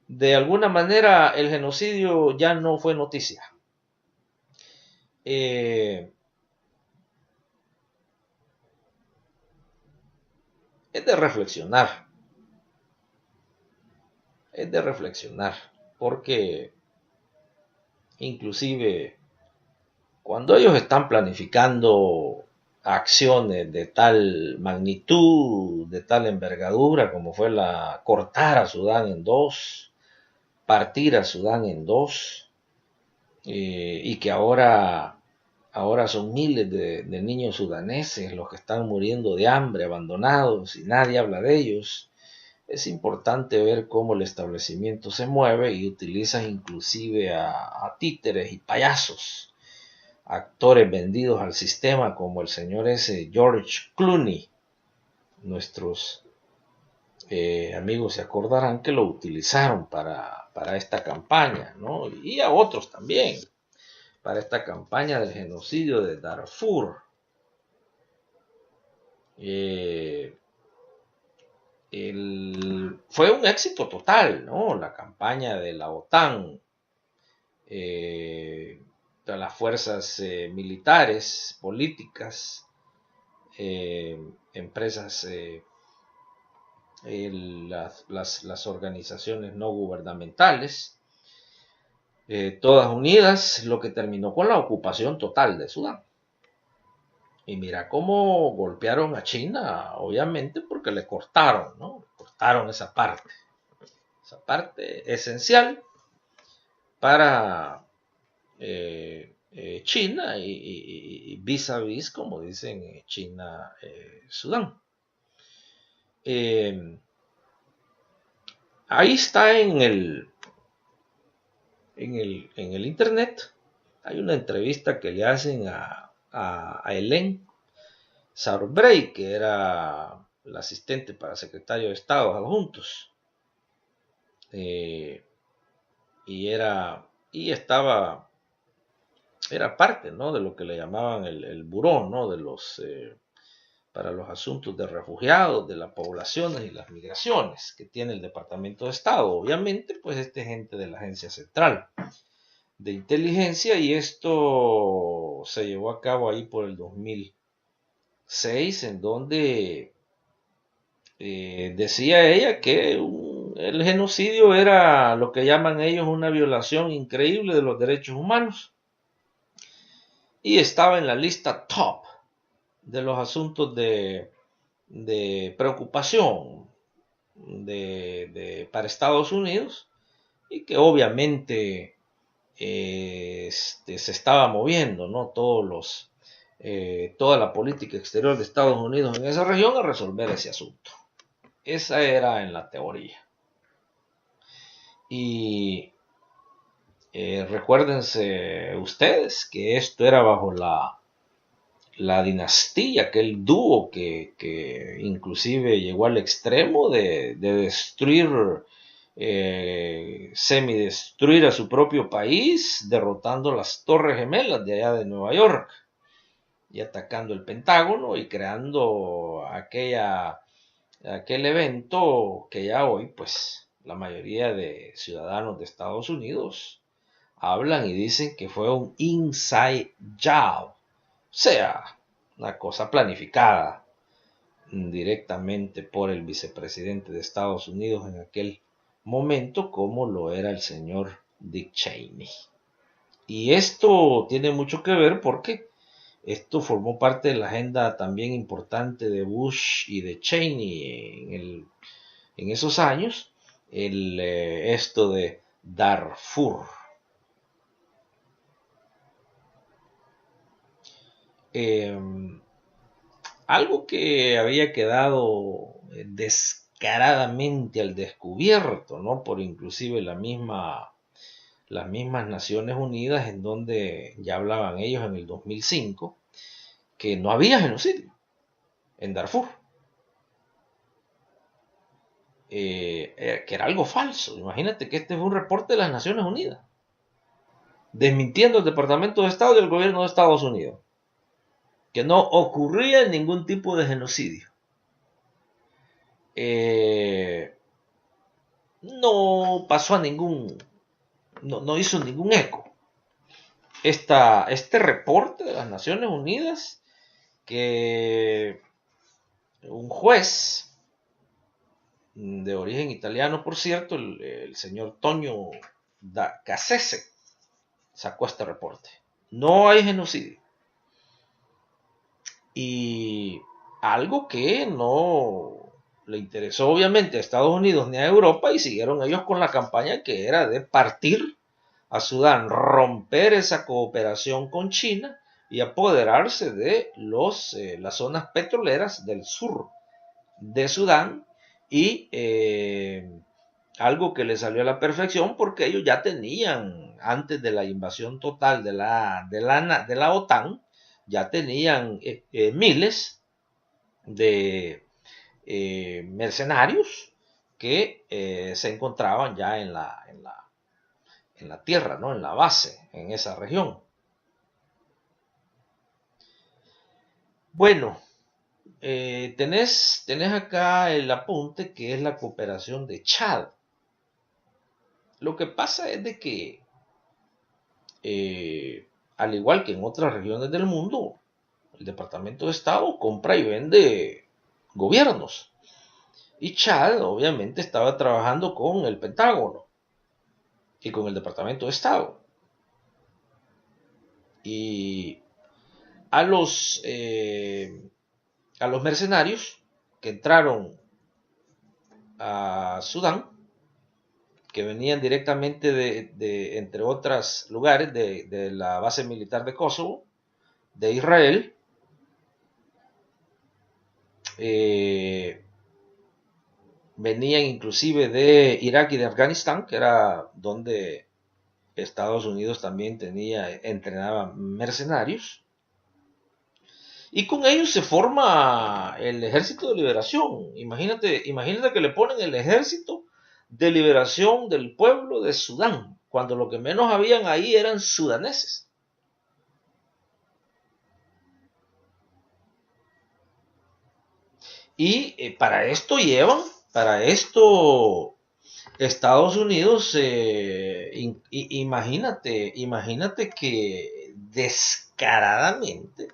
de alguna manera el genocidio ya no fue noticia. Es de reflexionar, porque inclusive cuando ellos están planificando acciones de tal magnitud, de tal envergadura, como fue cortar a Sudán en dos, partir a Sudán en dos, y que ahora son miles de niños sudaneses los que están muriendo de hambre, abandonados, y nadie habla de ellos. Es importante ver cómo el establecimiento se mueve y utiliza inclusive a títeres y payasos, actores vendidos al sistema como el señor ese George Clooney. Nuestros amigos se acordarán que lo utilizaron para esta campaña, ¿no? Y a otros también, para esta campaña del genocidio de Darfur. Fue un éxito total, ¿no? La campaña de la OTAN, de las fuerzas militares, políticas, empresas, las organizaciones no gubernamentales, todas unidas, lo que terminó con la ocupación total de Sudán. Y mira cómo golpearon a China, obviamente porque le cortaron, ¿no? Le cortaron esa parte esencial para China y vis a vis, como dicen, China-Sudán. Ahí está en el internet. Hay una entrevista que le hacen a Hélène Saurbray, que era la asistente para secretario de Estado adjuntos. Era parte, ¿no?, de lo que le llamaban el buró, ¿no?, para los asuntos de refugiados, de las poblaciones y las migraciones que tiene el Departamento de Estado. Obviamente, pues este es gente de la Agencia Central de Inteligencia, y esto se llevó a cabo ahí por el 2006, en donde decía ella que el genocidio era lo que llaman ellos una violación increíble de los derechos humanos, y estaba en la lista top de los asuntos de preocupación para Estados Unidos, y que obviamente se estaba moviendo, ¿no?, toda la política exterior de Estados Unidos en esa región a resolver ese asunto. Esa era en la teoría. Y recuérdense ustedes que esto era bajo la dinastía, aquel dúo que inclusive llegó al extremo de destruir, semidestruir a su propio país, derrotando las Torres Gemelas de allá de Nueva York y atacando el Pentágono y creando aquel evento que ya hoy, pues, la mayoría de ciudadanos de Estados Unidos hablan y dicen que fue un inside job, o sea, una cosa planificada directamente por el vicepresidente de Estados Unidos en aquel momento, como lo era el señor Dick Cheney. Y esto tiene mucho que ver porque esto formó parte de la agenda también importante de Bush y de Cheney en esos años, esto de Darfur. Algo que había quedado descaradamente al descubierto, ¿no?, por inclusive las mismas Naciones Unidas, en donde ya hablaban ellos en el 2005, que no había genocidio en Darfur, que era algo falso. Imagínate que este fue un reporte de las Naciones Unidas, desmintiendo el Departamento de Estado y el gobierno de Estados Unidos, que no ocurría ningún tipo de genocidio. No pasó no hizo ningún eco este reporte de las Naciones Unidas, que un juez de origen italiano, por cierto, el señor Tonio da Cassese, sacó este reporte. No hay genocidio. Y algo que no le interesó obviamente a Estados Unidos ni a Europa, y siguieron ellos con la campaña que era de partir a Sudán, romper esa cooperación con China y apoderarse de las zonas petroleras del sur de Sudán, y algo que les salió a la perfección porque ellos ya tenían, antes de la invasión total de la OTAN, ya tenían miles de mercenarios que se encontraban ya en la tierra, ¿no?, en la base, en esa región. Bueno, tenés acá el apunte que es la cooperación de Chad. Lo que pasa es de que, al igual que en otras regiones del mundo, el Departamento de Estado compra y vende gobiernos. Y Chad obviamente estaba trabajando con el Pentágono y con el Departamento de Estado. Y a los mercenarios que entraron a Sudán, que venían directamente entre otros lugares, de la base militar de Kosovo, de Israel. Venían inclusive de Irak y de Afganistán, que era donde Estados Unidos también entrenaba mercenarios. Y con ellos se forma el Ejército de Liberación. Imagínate que le ponen el Ejército de Liberación del Pueblo de Sudán, cuando lo que menos habían ahí eran sudaneses. Y para esto Estados Unidos, imagínate que descaradamente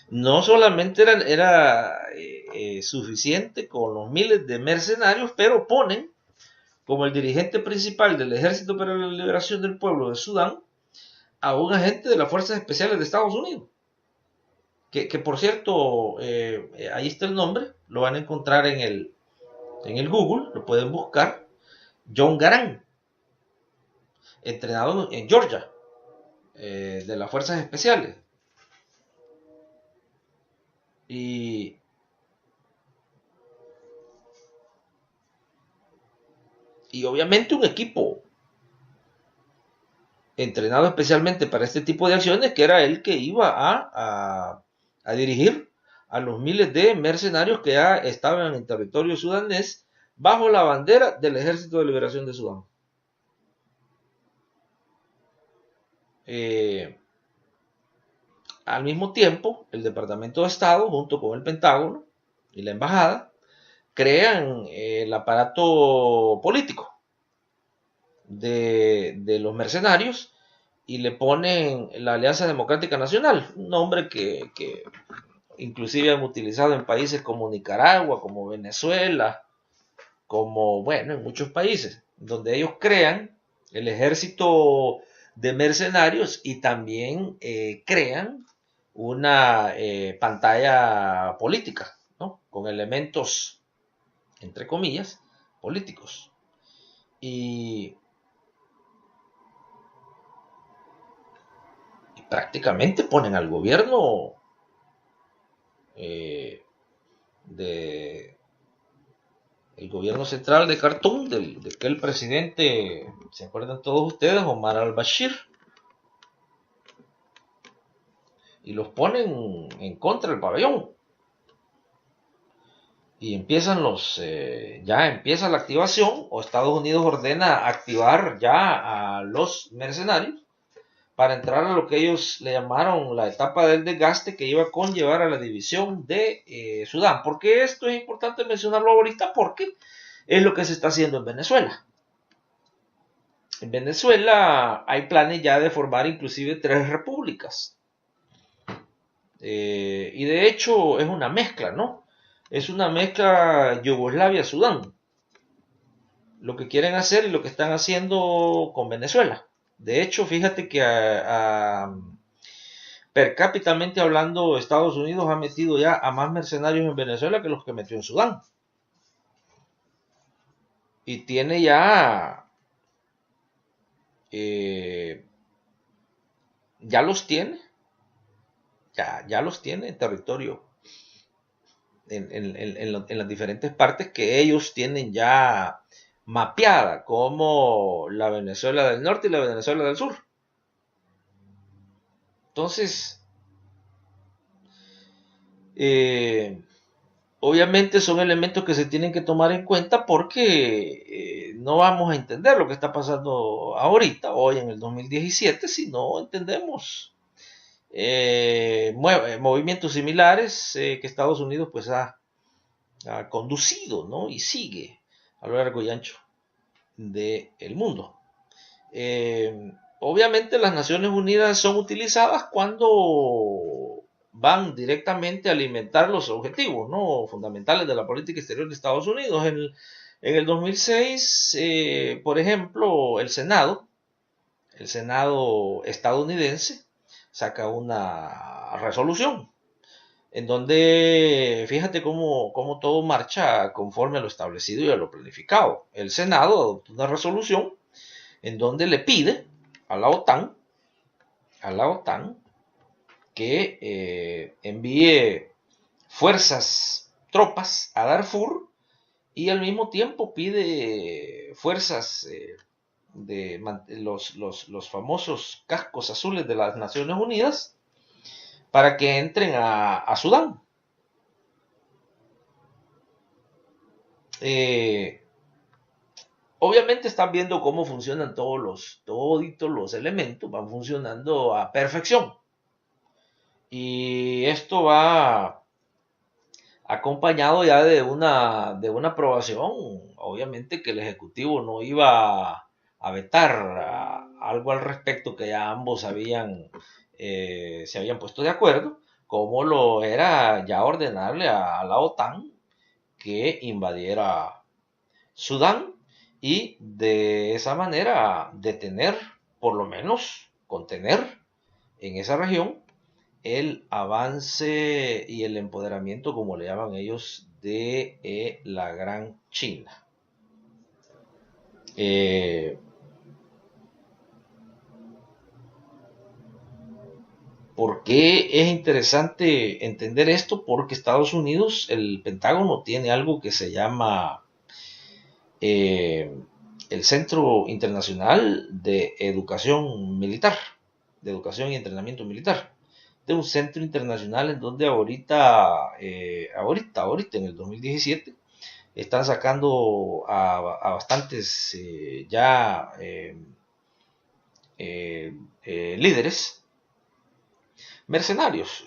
no solamente era suficiente con los miles de mercenarios, pero ponen como el dirigente principal del Ejército para la Liberación del Pueblo de Sudán a un agente de las Fuerzas Especiales de Estados Unidos. Que por cierto, ahí está el nombre, lo van a encontrar en el Google, lo pueden buscar. John Garang, entrenado en Georgia, de las Fuerzas Especiales. Y, y obviamente un equipo entrenado especialmente para este tipo de acciones, que era el que iba a dirigir a los miles de mercenarios que ya estaban en territorio sudanés bajo la bandera del Ejército de Liberación de Sudán. Al mismo tiempo, el Departamento de Estado, junto con el Pentágono y la Embajada, crean el aparato político de los mercenarios y le ponen la Alianza Democrática Nacional, un nombre que inclusive han utilizado en países como Nicaragua, como Venezuela, como, bueno, en muchos países, donde ellos crean el ejército de mercenarios y también crean una pantalla política, ¿no? Con elementos, entre comillas, políticos. Y prácticamente ponen al gobierno de el gobierno central de Khartoum, de aquel presidente, ¿se acuerdan todos ustedes? Omar al-Bashir. Y los ponen en contra del pabellón. Y ya empieza la activación, o Estados Unidos ordena activar ya a los mercenarios para entrar a lo que ellos le llamaron la etapa del desgaste, que iba a conllevar a la división de Sudán. ¿Por qué esto es importante mencionarlo ahorita? Porque es lo que se está haciendo en Venezuela. En Venezuela hay planes ya de formar inclusive 3 repúblicas. Y de hecho es una mezcla, ¿no? Es una mezcla Yugoslavia-Sudán. Lo que quieren hacer y lo que están haciendo con Venezuela. De hecho, fíjate que per cápitamente hablando, Estados Unidos ha metido ya a más mercenarios en Venezuela que los que metió en Sudán. Y tiene ya los tiene, ya los tiene en territorio, en las diferentes partes que ellos tienen ya mapeada, como la Venezuela del norte y la Venezuela del sur. Entonces, obviamente son elementos que se tienen que tomar en cuenta porque no vamos a entender lo que está pasando ahorita, hoy en el 2017, si no entendemos movimientos similares que Estados Unidos pues ha conducido, ¿no? Y sigue a lo largo y ancho del mundo. Obviamente las Naciones Unidas son utilizadas cuando van directamente a alimentar los objetivos, ¿no?, fundamentales de la política exterior de Estados Unidos. En el 2006, por ejemplo, el Senado estadounidense saca una resolución en donde fíjate cómo todo marcha conforme a lo establecido y a lo planificado. El Senado adoptó una resolución en donde le pide a la OTAN que envíe fuerzas, tropas a Darfur, y al mismo tiempo pide fuerzas de los famosos cascos azules de las Naciones Unidas para que entren a Sudán. Eh, Obviamente están viendo cómo funcionan toditos los elementos, van funcionando a perfección. Y esto va acompañado ya de una aprobación, obviamente que el Ejecutivo no iba a vetar algo al respecto que ya ambos se habían puesto de acuerdo, como lo era ya ordenarle a la OTAN que invadiera Sudán y de esa manera detener, por lo menos contener en esa región el avance y el empoderamiento, como le llaman ellos, de la Gran China. Eh, ¿Por qué es interesante entender esto? Porque Estados Unidos, el Pentágono, tiene algo que se llama eh, el Centro Internacional de Educación Militar, de Educación y Entrenamiento Militar, de un centro internacional en donde ahorita en el 2017, están sacando a bastantes líderes mercenarios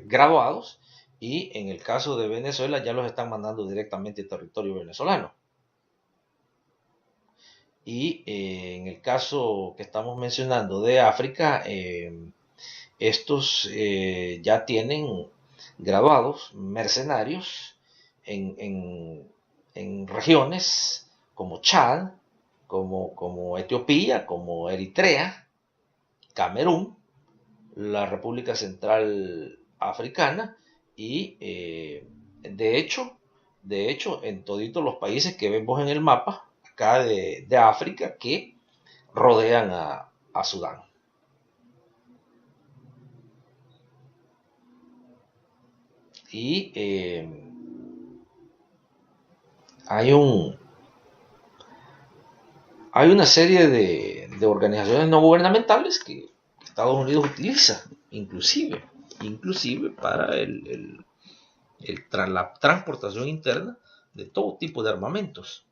graduados, y en el caso de Venezuela ya los están mandando directamente a territorio venezolano. Y en el caso que estamos mencionando de África, estos ya tienen graduados mercenarios en regiones como Chad, como Etiopía, como Eritrea, Camerún, la República Central Africana, y de hecho, en toditos los países que vemos en el mapa acá de África que rodean a Sudán. Y hay una serie de organizaciones no gubernamentales que Estados Unidos utiliza, inclusive para la transportación interna de todo tipo de armamentos.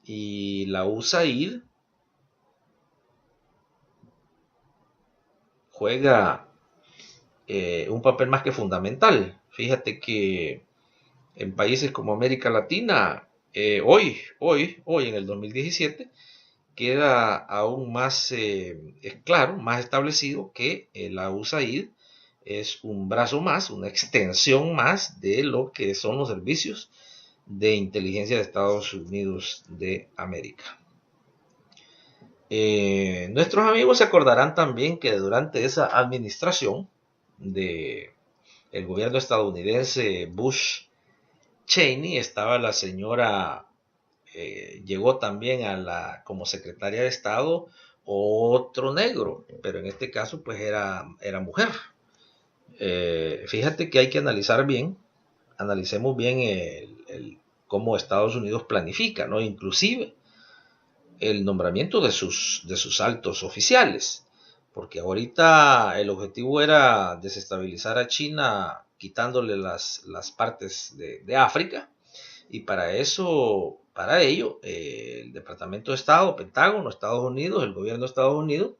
Y la USAID juega un papel más que fundamental. Fíjate que en países como América Latina, hoy en el 2017, queda aún más claro, más establecido que la USAID es un brazo más, una extensión más de lo que son los servicios de inteligencia de Estados Unidos de América. Nuestros amigos se acordarán también que durante esa administración de el gobierno estadounidense Bush Cheney estaba la señora, llegó también como secretaria de Estado otro negro, pero en este caso pues era mujer. Fíjate que hay que analicemos bien cómo Estados Unidos planifica, ¿no? Inclusive el nombramiento de sus altos oficiales, porque ahorita el objetivo era desestabilizar a China quitándole las partes de África, y para ello, el Departamento de Estado, Pentágono, Estados Unidos, el gobierno de Estados Unidos,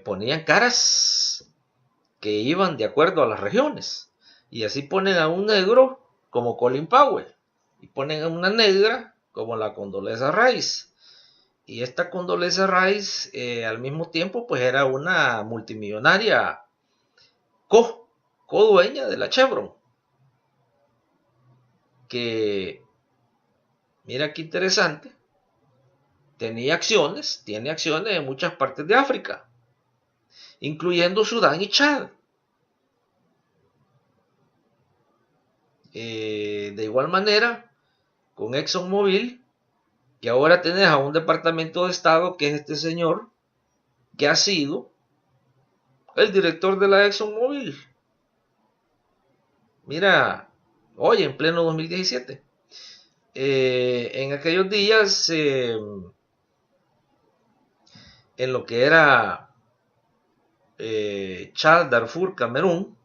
ponían caras que iban de acuerdo a las regiones, y así ponen a un negro como Colin Powell, y ponen a una negra como la Condoleezza Rice. Y esta Condoleezza Rice, al mismo tiempo, pues era una multimillonaria co-dueña de la Chevron, que, mira qué interesante, tiene acciones en muchas partes de África, incluyendo Sudán y Chad. De igual manera, con ExxonMobil, que ahora tenés a un departamento de Estado que es este señor, que ha sido el director de la ExxonMobil. Mira, hoy en pleno 2017. En aquellos días, en lo que era Chad, Darfur, Camerún,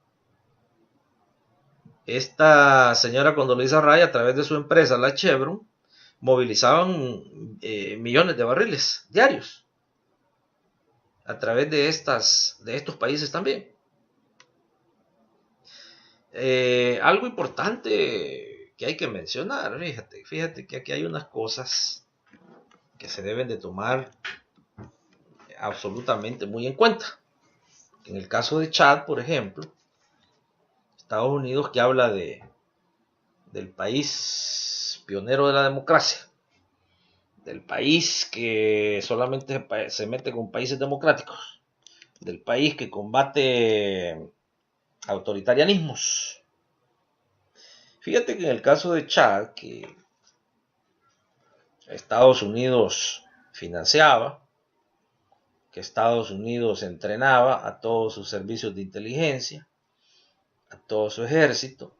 esta señora Condoleezza Rice, a través de su empresa, la Chevron, movilizaban millones de barriles diarios a través de estos países también. Algo importante que hay que mencionar, fíjate que aquí hay unas cosas que se deben de tomar absolutamente muy en cuenta. En el caso de Chad, por ejemplo, Estados Unidos, que habla del país pionero de la democracia, del país que solamente se mete con países democráticos, del país que combate autoritarianismos. Fíjate que en el caso de Chad, que Estados Unidos financiaba, que Estados Unidos entrenaba a todos sus servicios de inteligencia, a todo su ejército,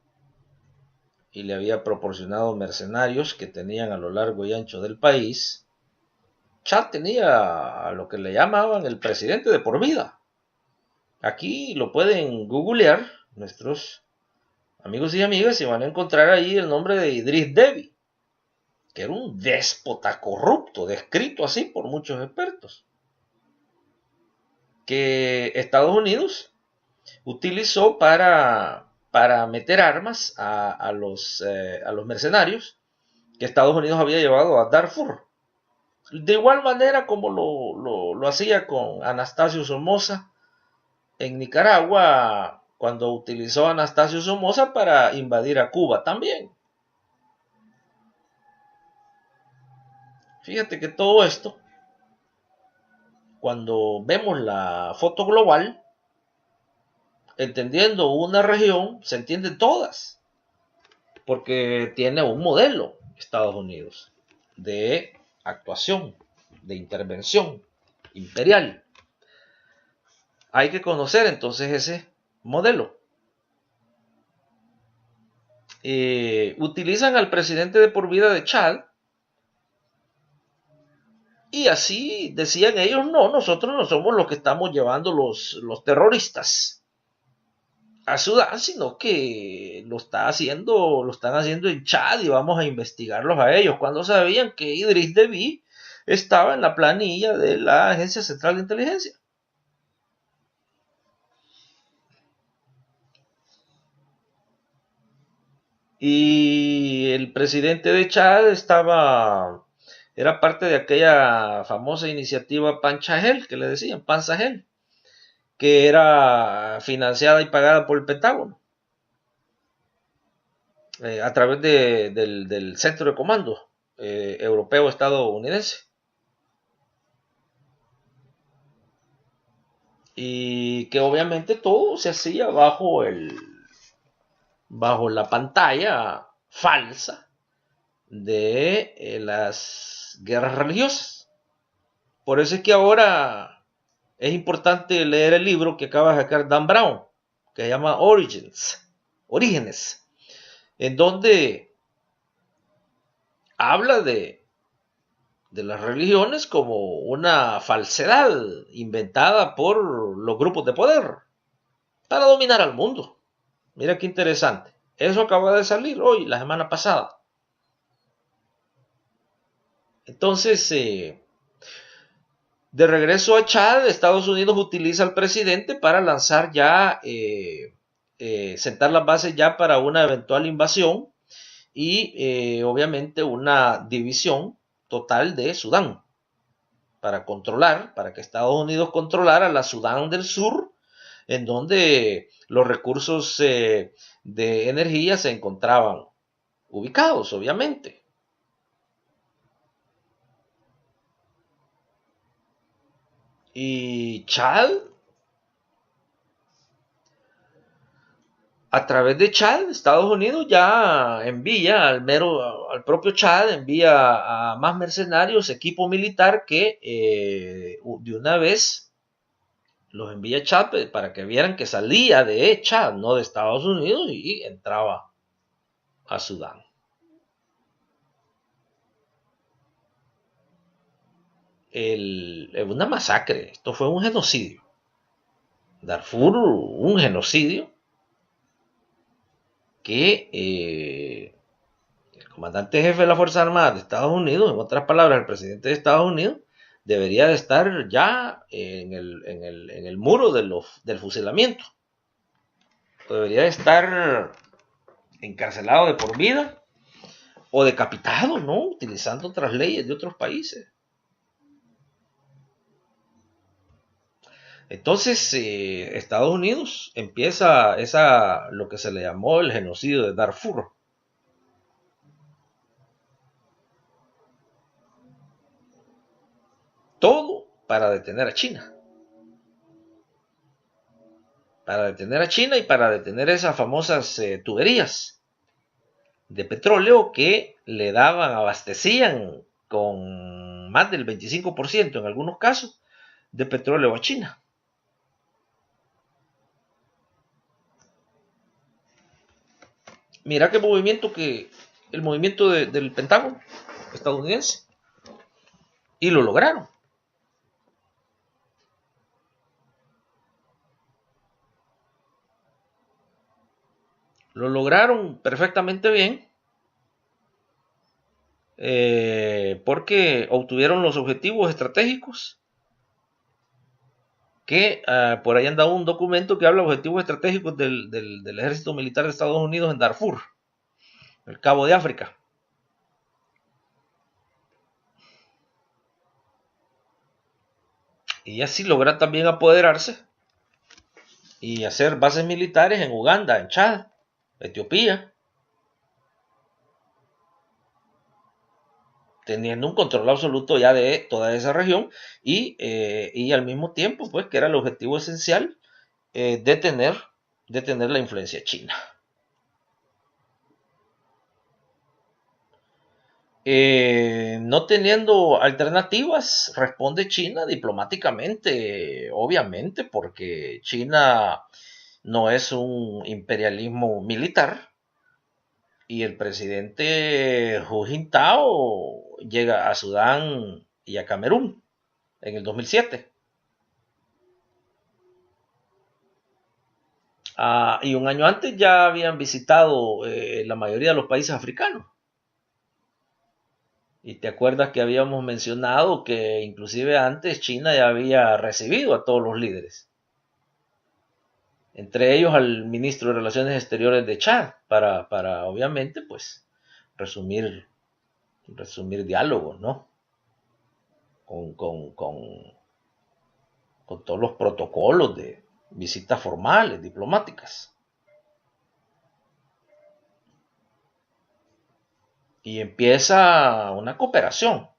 y le había proporcionado mercenarios que tenían a lo largo y ancho del país. Chad tenía a lo que le llamaban el presidente de por vida. Aquí lo pueden googlear nuestros amigos y amigas y van a encontrar ahí el nombre de Idris Deby, que era un déspota corrupto, descrito así por muchos expertos, que Estados Unidos utilizó para meter armas a los mercenarios que Estados Unidos había llevado a Darfur. De igual manera como lo hacía con Anastasio Somoza en Nicaragua, cuando utilizó a Anastasio Somoza para invadir a Cuba también. Fíjate que todo esto, cuando vemos la foto global, entendiendo una región, se entienden todas, porque tiene un modelo Estados Unidos de actuación, de intervención imperial. Hay que conocer entonces ese modelo. Utilizan al presidente de por vida de Chad y así decían ellos, no, nosotros no somos los que estamos llevando los terroristas a Sudán, sino que lo están haciendo en Chad y vamos a investigarlos a ellos, cuando sabían que Idris Deby estaba en la planilla de la Agencia Central de Inteligencia. Y el presidente de Chad era parte de aquella famosa iniciativa Panchajel, que le decían, Panzajel, que era financiada y pagada por el Pentágono, a través del Centro de Comando Europeo Estadounidense. Y que obviamente todo se hacía bajo la pantalla falsa de las guerras religiosas. Por eso es que ahora es importante leer el libro que acaba de sacar Dan Brown, que se llama Orígenes, en donde habla de las religiones como una falsedad inventada por los grupos de poder para dominar al mundo. Mira qué interesante. Eso acaba de salir hoy, la semana pasada. Entonces, de regreso a Chad, Estados Unidos utiliza al presidente para lanzar ya, sentar las bases ya para una eventual invasión y obviamente una división total de Sudán para que Estados Unidos controlara la Sudán del Sur, en donde los recursos de energía se encontraban ubicados, obviamente. Y Chad a través de Chad, Estados Unidos ya envía al propio Chad, envía a más mercenarios, equipo militar que de una vez los envía a Chad para que vieran que salía de Chad, no de Estados Unidos, y entraba a Sudán. Una masacre, esto fue un genocidio. Darfur, un genocidio que el comandante jefe de las Fuerzas Armadas de Estados Unidos, en otras palabras, el presidente de Estados Unidos, debería de estar ya en el muro del fusilamiento. Debería de estar encarcelado de por vida o decapitado, ¿no? Utilizando otras leyes de otros países. Entonces, Estados Unidos empieza lo que se le llamó el genocidio de Darfur. Todo para detener a China. Para detener a China y para detener esas famosas tuberías de petróleo que le daban, abastecían con más del 25% en algunos casos de petróleo a China. Mira qué movimiento el movimiento del Pentágono estadounidense. Y lo lograron. Lo lograron perfectamente bien. Porque obtuvieron los objetivos estratégicos. Que por ahí anda un documento que habla de objetivos estratégicos del ejército militar de Estados Unidos en Darfur, el Cabo de África. Y así logra también apoderarse y hacer bases militares en Uganda, en Chad, Etiopía, teniendo un control absoluto ya de toda esa región y al mismo tiempo, pues, que era el objetivo esencial, detener la influencia china. No teniendo alternativas, responde China diplomáticamente, obviamente, porque China no es un imperialismo militar, y el presidente Hu Jintao llega a Sudán y a Camerún en el 2007. Y un año antes ya habían visitado la mayoría de los países africanos. Y te acuerdas que habíamos mencionado que inclusive antes China ya había recibido a todos los líderes. Entre ellos al ministro de Relaciones Exteriores de Chad, para obviamente, pues, resumir diálogos, ¿no? Con todos los protocolos de visitas formales, diplomáticas. Y empieza una cooperación.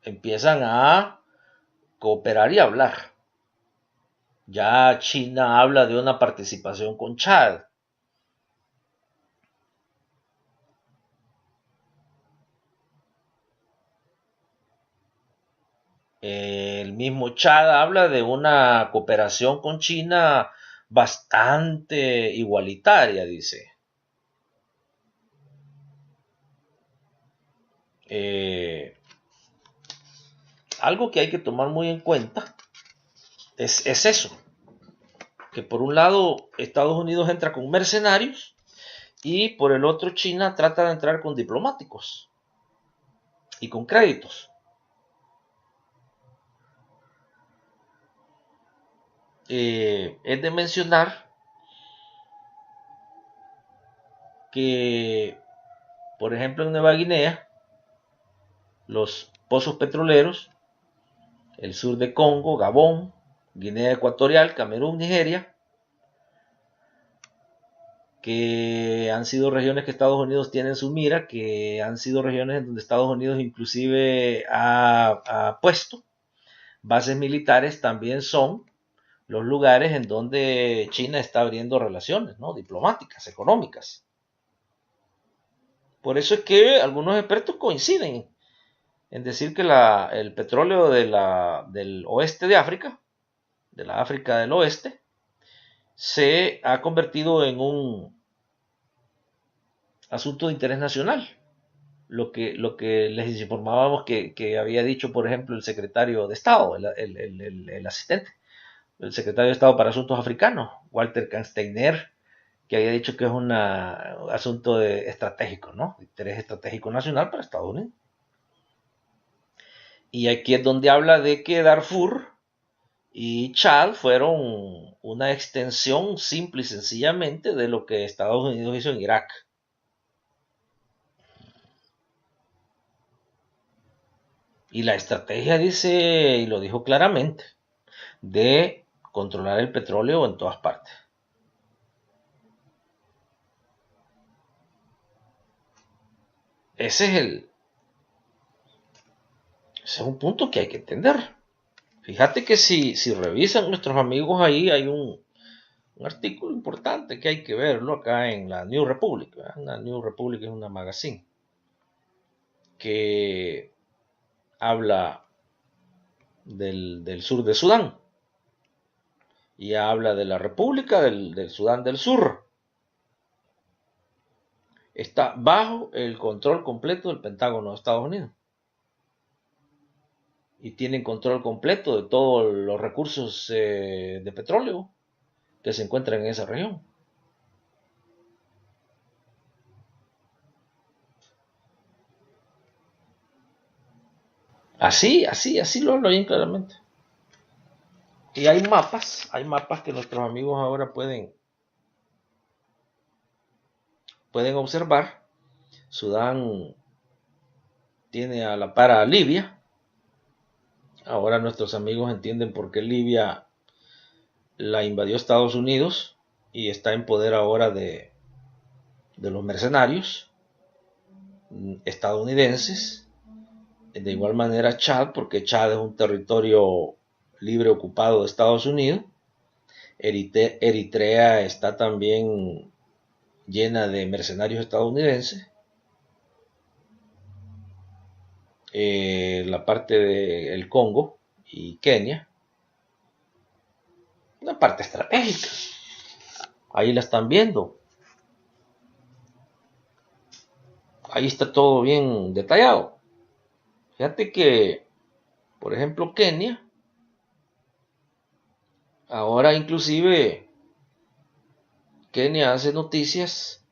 Empiezan a cooperar y hablar. Ya China habla de una participación con Chad. El mismo Chad habla de una cooperación con China bastante igualitaria, dice. Algo que hay que tomar muy en cuenta es eso, que por un lado Estados Unidos entra con mercenarios y por el otro China trata de entrar con diplomáticos y con créditos. Es de mencionar que, por ejemplo, en Nueva Guinea, los pozos petroleros, el sur de Congo, Gabón, Guinea Ecuatorial, Camerún, Nigeria, que han sido regiones que Estados Unidos tiene en su mira, que han sido regiones en donde Estados Unidos inclusive ha puesto bases militares, también son los lugares en donde China está abriendo relaciones, ¿no? Diplomáticas, económicas. Por eso es que algunos expertos coinciden en decir que el petróleo del oeste de África, de la África del oeste, se ha convertido en un asunto de interés nacional. Lo que les informábamos que había dicho, por ejemplo, el secretario de Estado, el asistente, el secretario de Estado para Asuntos Africanos, Walter Kansteiner, que había dicho que es un asunto estratégico, ¿no? Interés estratégico nacional para Estados Unidos. Y aquí es donde habla de que Darfur y Chad fueron una extensión simple y sencillamente de lo que Estados Unidos hizo en Irak. Y la estrategia dice, y lo dijo claramente, de controlar el petróleo en todas partes. Ese es ese es un punto que hay que entender. Fíjate que si revisan nuestros amigos ahí, hay un artículo importante que hay que verlo acá en la New Republic. ¿Verdad? La New Republic es una magazine que habla del sur de Sudán y habla de la República del Sudán del Sur. Está bajo el control completo del Pentágono de Estados Unidos y tienen control completo de todos los recursos de petróleo que se encuentran en esa región. Así lo hablo bien claramente. Y hay mapas que nuestros amigos ahora pueden observar. Sudán tiene a la par a Libia. Ahora nuestros amigos entienden por qué Libia la invadió Estados Unidos y está en poder ahora de los mercenarios estadounidenses. De igual manera Chad, porque Chad es un territorio libre ocupado de Estados Unidos. Eritrea está también llena de mercenarios estadounidenses. La parte del Congo y Kenia, una parte estratégica. Ahí la están viendo. Ahí está todo bien detallado. Fíjate que, por ejemplo, Kenia, ahora inclusive Kenia hace noticias,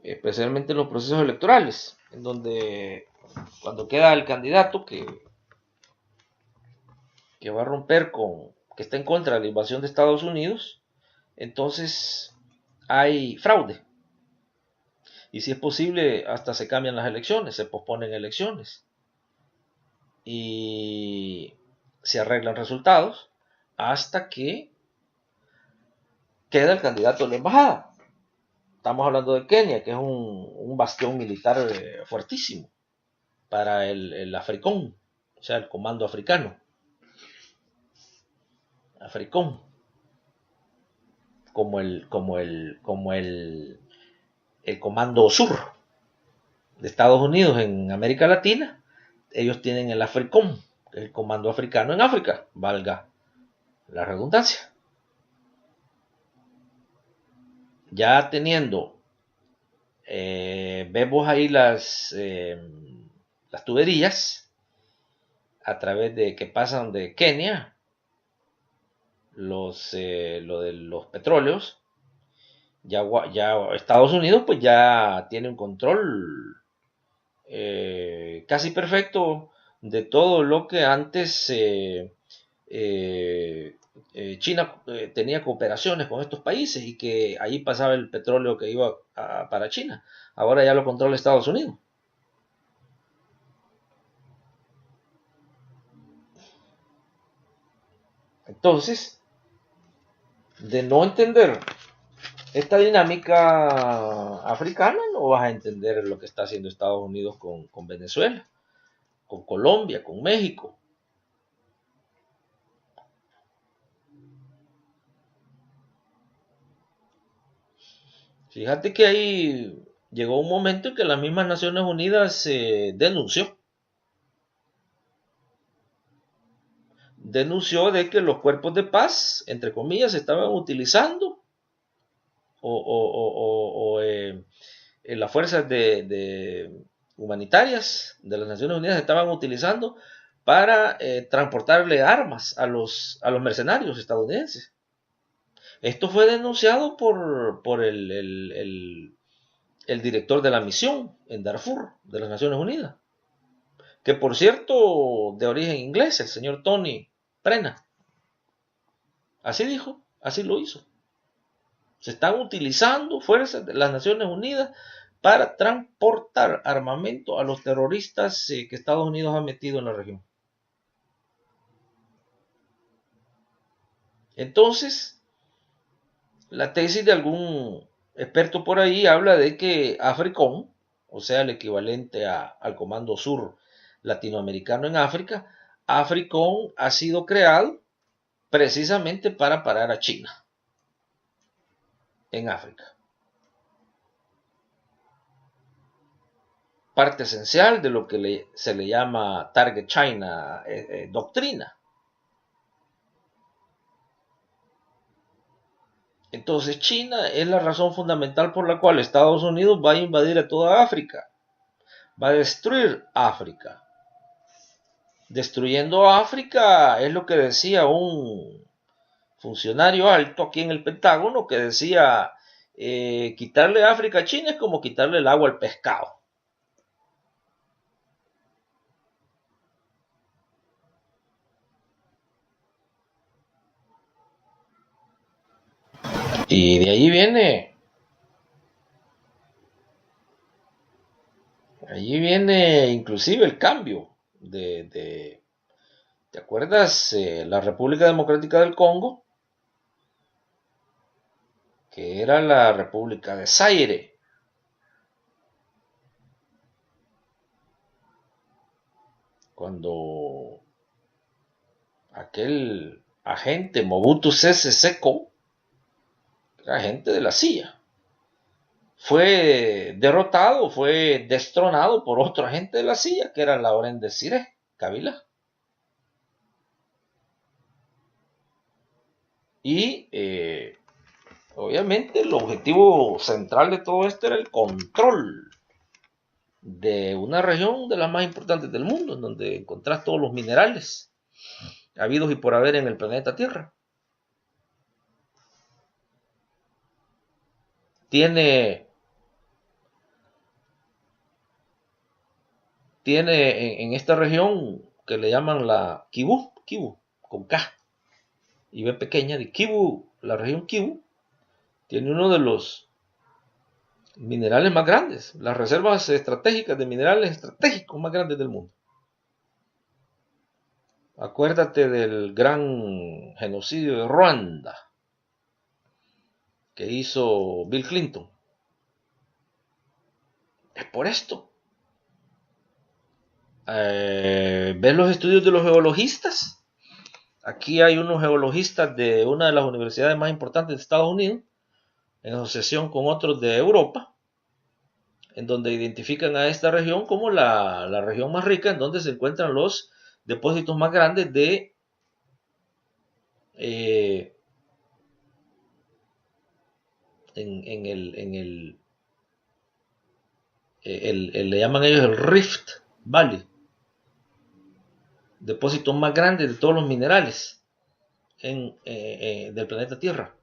especialmente en los procesos electorales, en donde cuando queda el candidato que va a romper que está en contra de la invasión de Estados Unidos, entonces hay fraude. Y si es posible, hasta se cambian las elecciones, se posponen elecciones y se arreglan resultados hasta que queda el candidato de la embajada. Estamos hablando de Kenia, que es un bastión militar fuertísimo para el Africón, o sea, el comando africano. Africón, como el comando sur de Estados Unidos en América Latina. Ellos tienen el Africom, que es el comando africano en África, valga la redundancia. Ya teniendo, vemos ahí las tuberías a través de que pasan de Kenia, lo de los petróleos. Ya Estados Unidos pues ya tiene un control casi perfecto de todo lo que antes eh, China tenía cooperaciones con estos países y que ahí pasaba el petróleo que iba para China. Ahora ya lo controla Estados Unidos. Entonces, de no entender esta dinámica africana, no vas a entender lo que está haciendo Estados Unidos con Venezuela, con Colombia, con México. Fíjate que ahí llegó un momento en que las mismas Naciones Unidas denunció de que los cuerpos de paz, entre comillas, se estaban utilizando o las fuerzas humanitarias de las Naciones Unidas se estaban utilizando para transportarle armas a los mercenarios estadounidenses. Esto fue denunciado por el director de la misión en Darfur de las Naciones Unidas, que por cierto, de origen inglés, el señor Tony Prena. Así dijo, así lo hizo. Se están utilizando fuerzas de las Naciones Unidas para transportar armamento a los terroristas que Estados Unidos ha metido en la región. Entonces, la tesis de algún experto por ahí habla de que AFRICOM, o sea, el equivalente al Comando Sur latinoamericano en África, AFRICOM ha sido creado precisamente para parar a China en África. Parte esencial de lo que se le llama Target China doctrina. Entonces China es la razón fundamental por la cual Estados Unidos va a invadir a toda África, va a destruir África. Destruyendo África es lo que decía un funcionario alto aquí en el Pentágono, que decía, quitarle África a China es como quitarle el agua al pescado. Y de ahí viene inclusive el cambio ¿te acuerdas? La República Democrática del Congo, que era la República de Zaire. Cuando aquel agente Mobutu Sese Seko, era agente de la CIA, fue derrotado, fue destronado por otro agente de la CIA, que era Laurent Desiré Kabila. Y obviamente el objetivo central de todo esto era el control de una región de las más importantes del mundo, en donde encontrás todos los minerales habidos y por haber en el planeta Tierra. Tiene en esta región que le llaman la Kivu, con K y B pequeña, de Kivu, la región Kivu, tiene uno de los minerales más grandes, las reservas estratégicas de minerales estratégicos más grandes del mundo. Acuérdate del gran genocidio de Ruanda que hizo Bill Clinton. Es por esto. ¿Ves los estudios de los geologistas? Aquí hay unos geologistas de una de las universidades más importantes de Estados Unidos, en asociación con otros de Europa, en donde identifican a esta región como la región más rica, en donde se encuentran los depósitos más grandes de le llaman ellos el Rift Valley, depósitos más grandes de todos los minerales del planeta Tierra.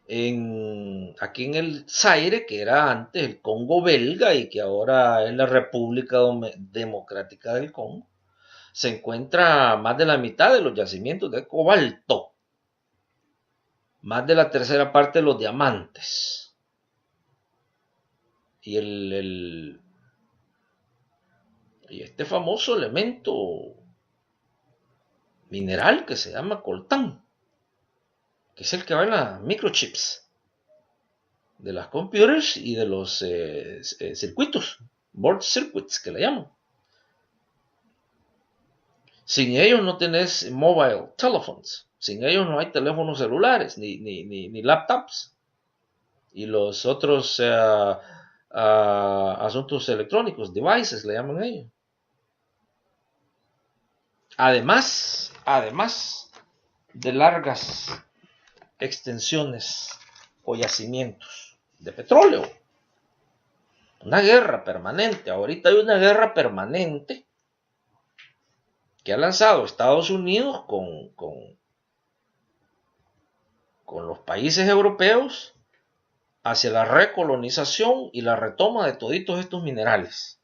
Aquí en el Zaire, que era antes el Congo belga y que ahora es la República Democrática del Congo, se encuentra más de la mitad de los yacimientos de cobalto, más de la tercera parte de los diamantes. Y y este famoso elemento mineral que se llama coltán, que es el que va en las microchips de las computers y de los circuitos, board circuits que le llaman. Sin ellos no tenés mobile telephones, sin ellos no hay teléfonos celulares ni laptops. y los otros asuntos electrónicos, devices le llaman ellos. Además de largas extensiones o yacimientos de petróleo. Una guerra permanente. Ahorita hay una guerra permanente que ha lanzado Estados Unidos con los países europeos hacia la recolonización y la retoma de toditos estos minerales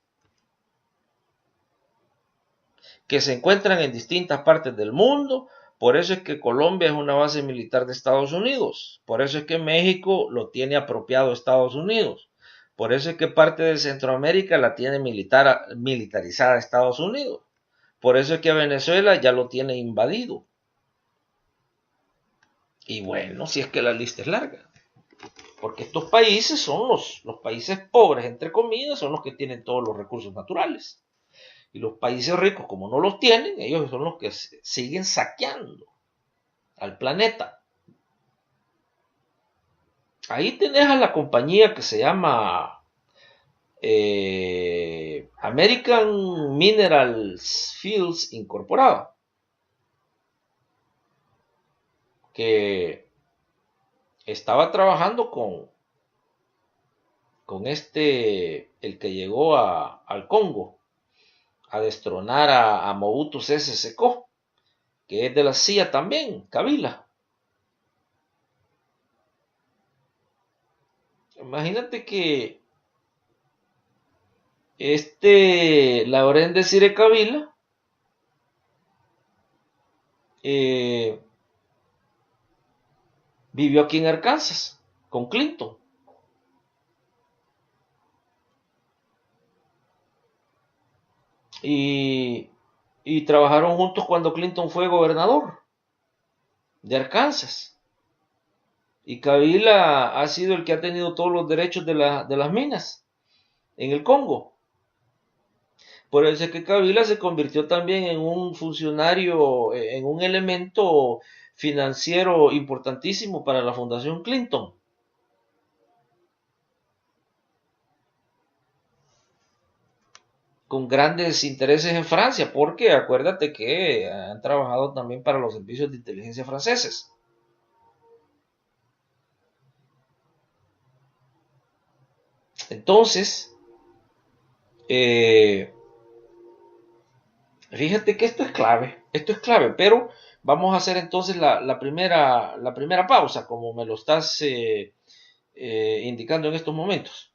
que se encuentran en distintas partes del mundo. Por eso es que Colombia es una base militar de Estados Unidos. Por eso es que México lo tiene apropiado Estados Unidos. Por eso es que parte de Centroamérica la tiene militarizada Estados Unidos. Por eso es que Venezuela ya lo tiene invadido. Y bueno, si es que la lista es larga. Porque estos países son los países pobres, entre comillas, son los que tienen todos los recursos naturales. Y los países ricos, como no los tienen, ellos son los que siguen saqueando al planeta. Ahí tenés a la compañía que se llama American Minerals Fields Incorporada, que estaba trabajando con el que llegó al Congo a destronar a Mobutu Sese Seko, que es de la CIA también, Kabila. Imagínate que Laurent Desire Kabila vivió aquí en Arkansas con Clinton. Y trabajaron juntos cuando Clinton fue gobernador de Arkansas. Y Kabila ha sido el que ha tenido todos los derechos de las minas en el Congo. Por eso es que Kabila se convirtió también en un funcionario, en un elemento financiero importantísimo para la Fundación Clinton. Con grandes intereses en Francia, porque acuérdate que han trabajado también para los servicios de inteligencia franceses. Entonces, fíjate que esto es clave, pero vamos a hacer entonces la primera pausa, como me lo estás indicando en estos momentos.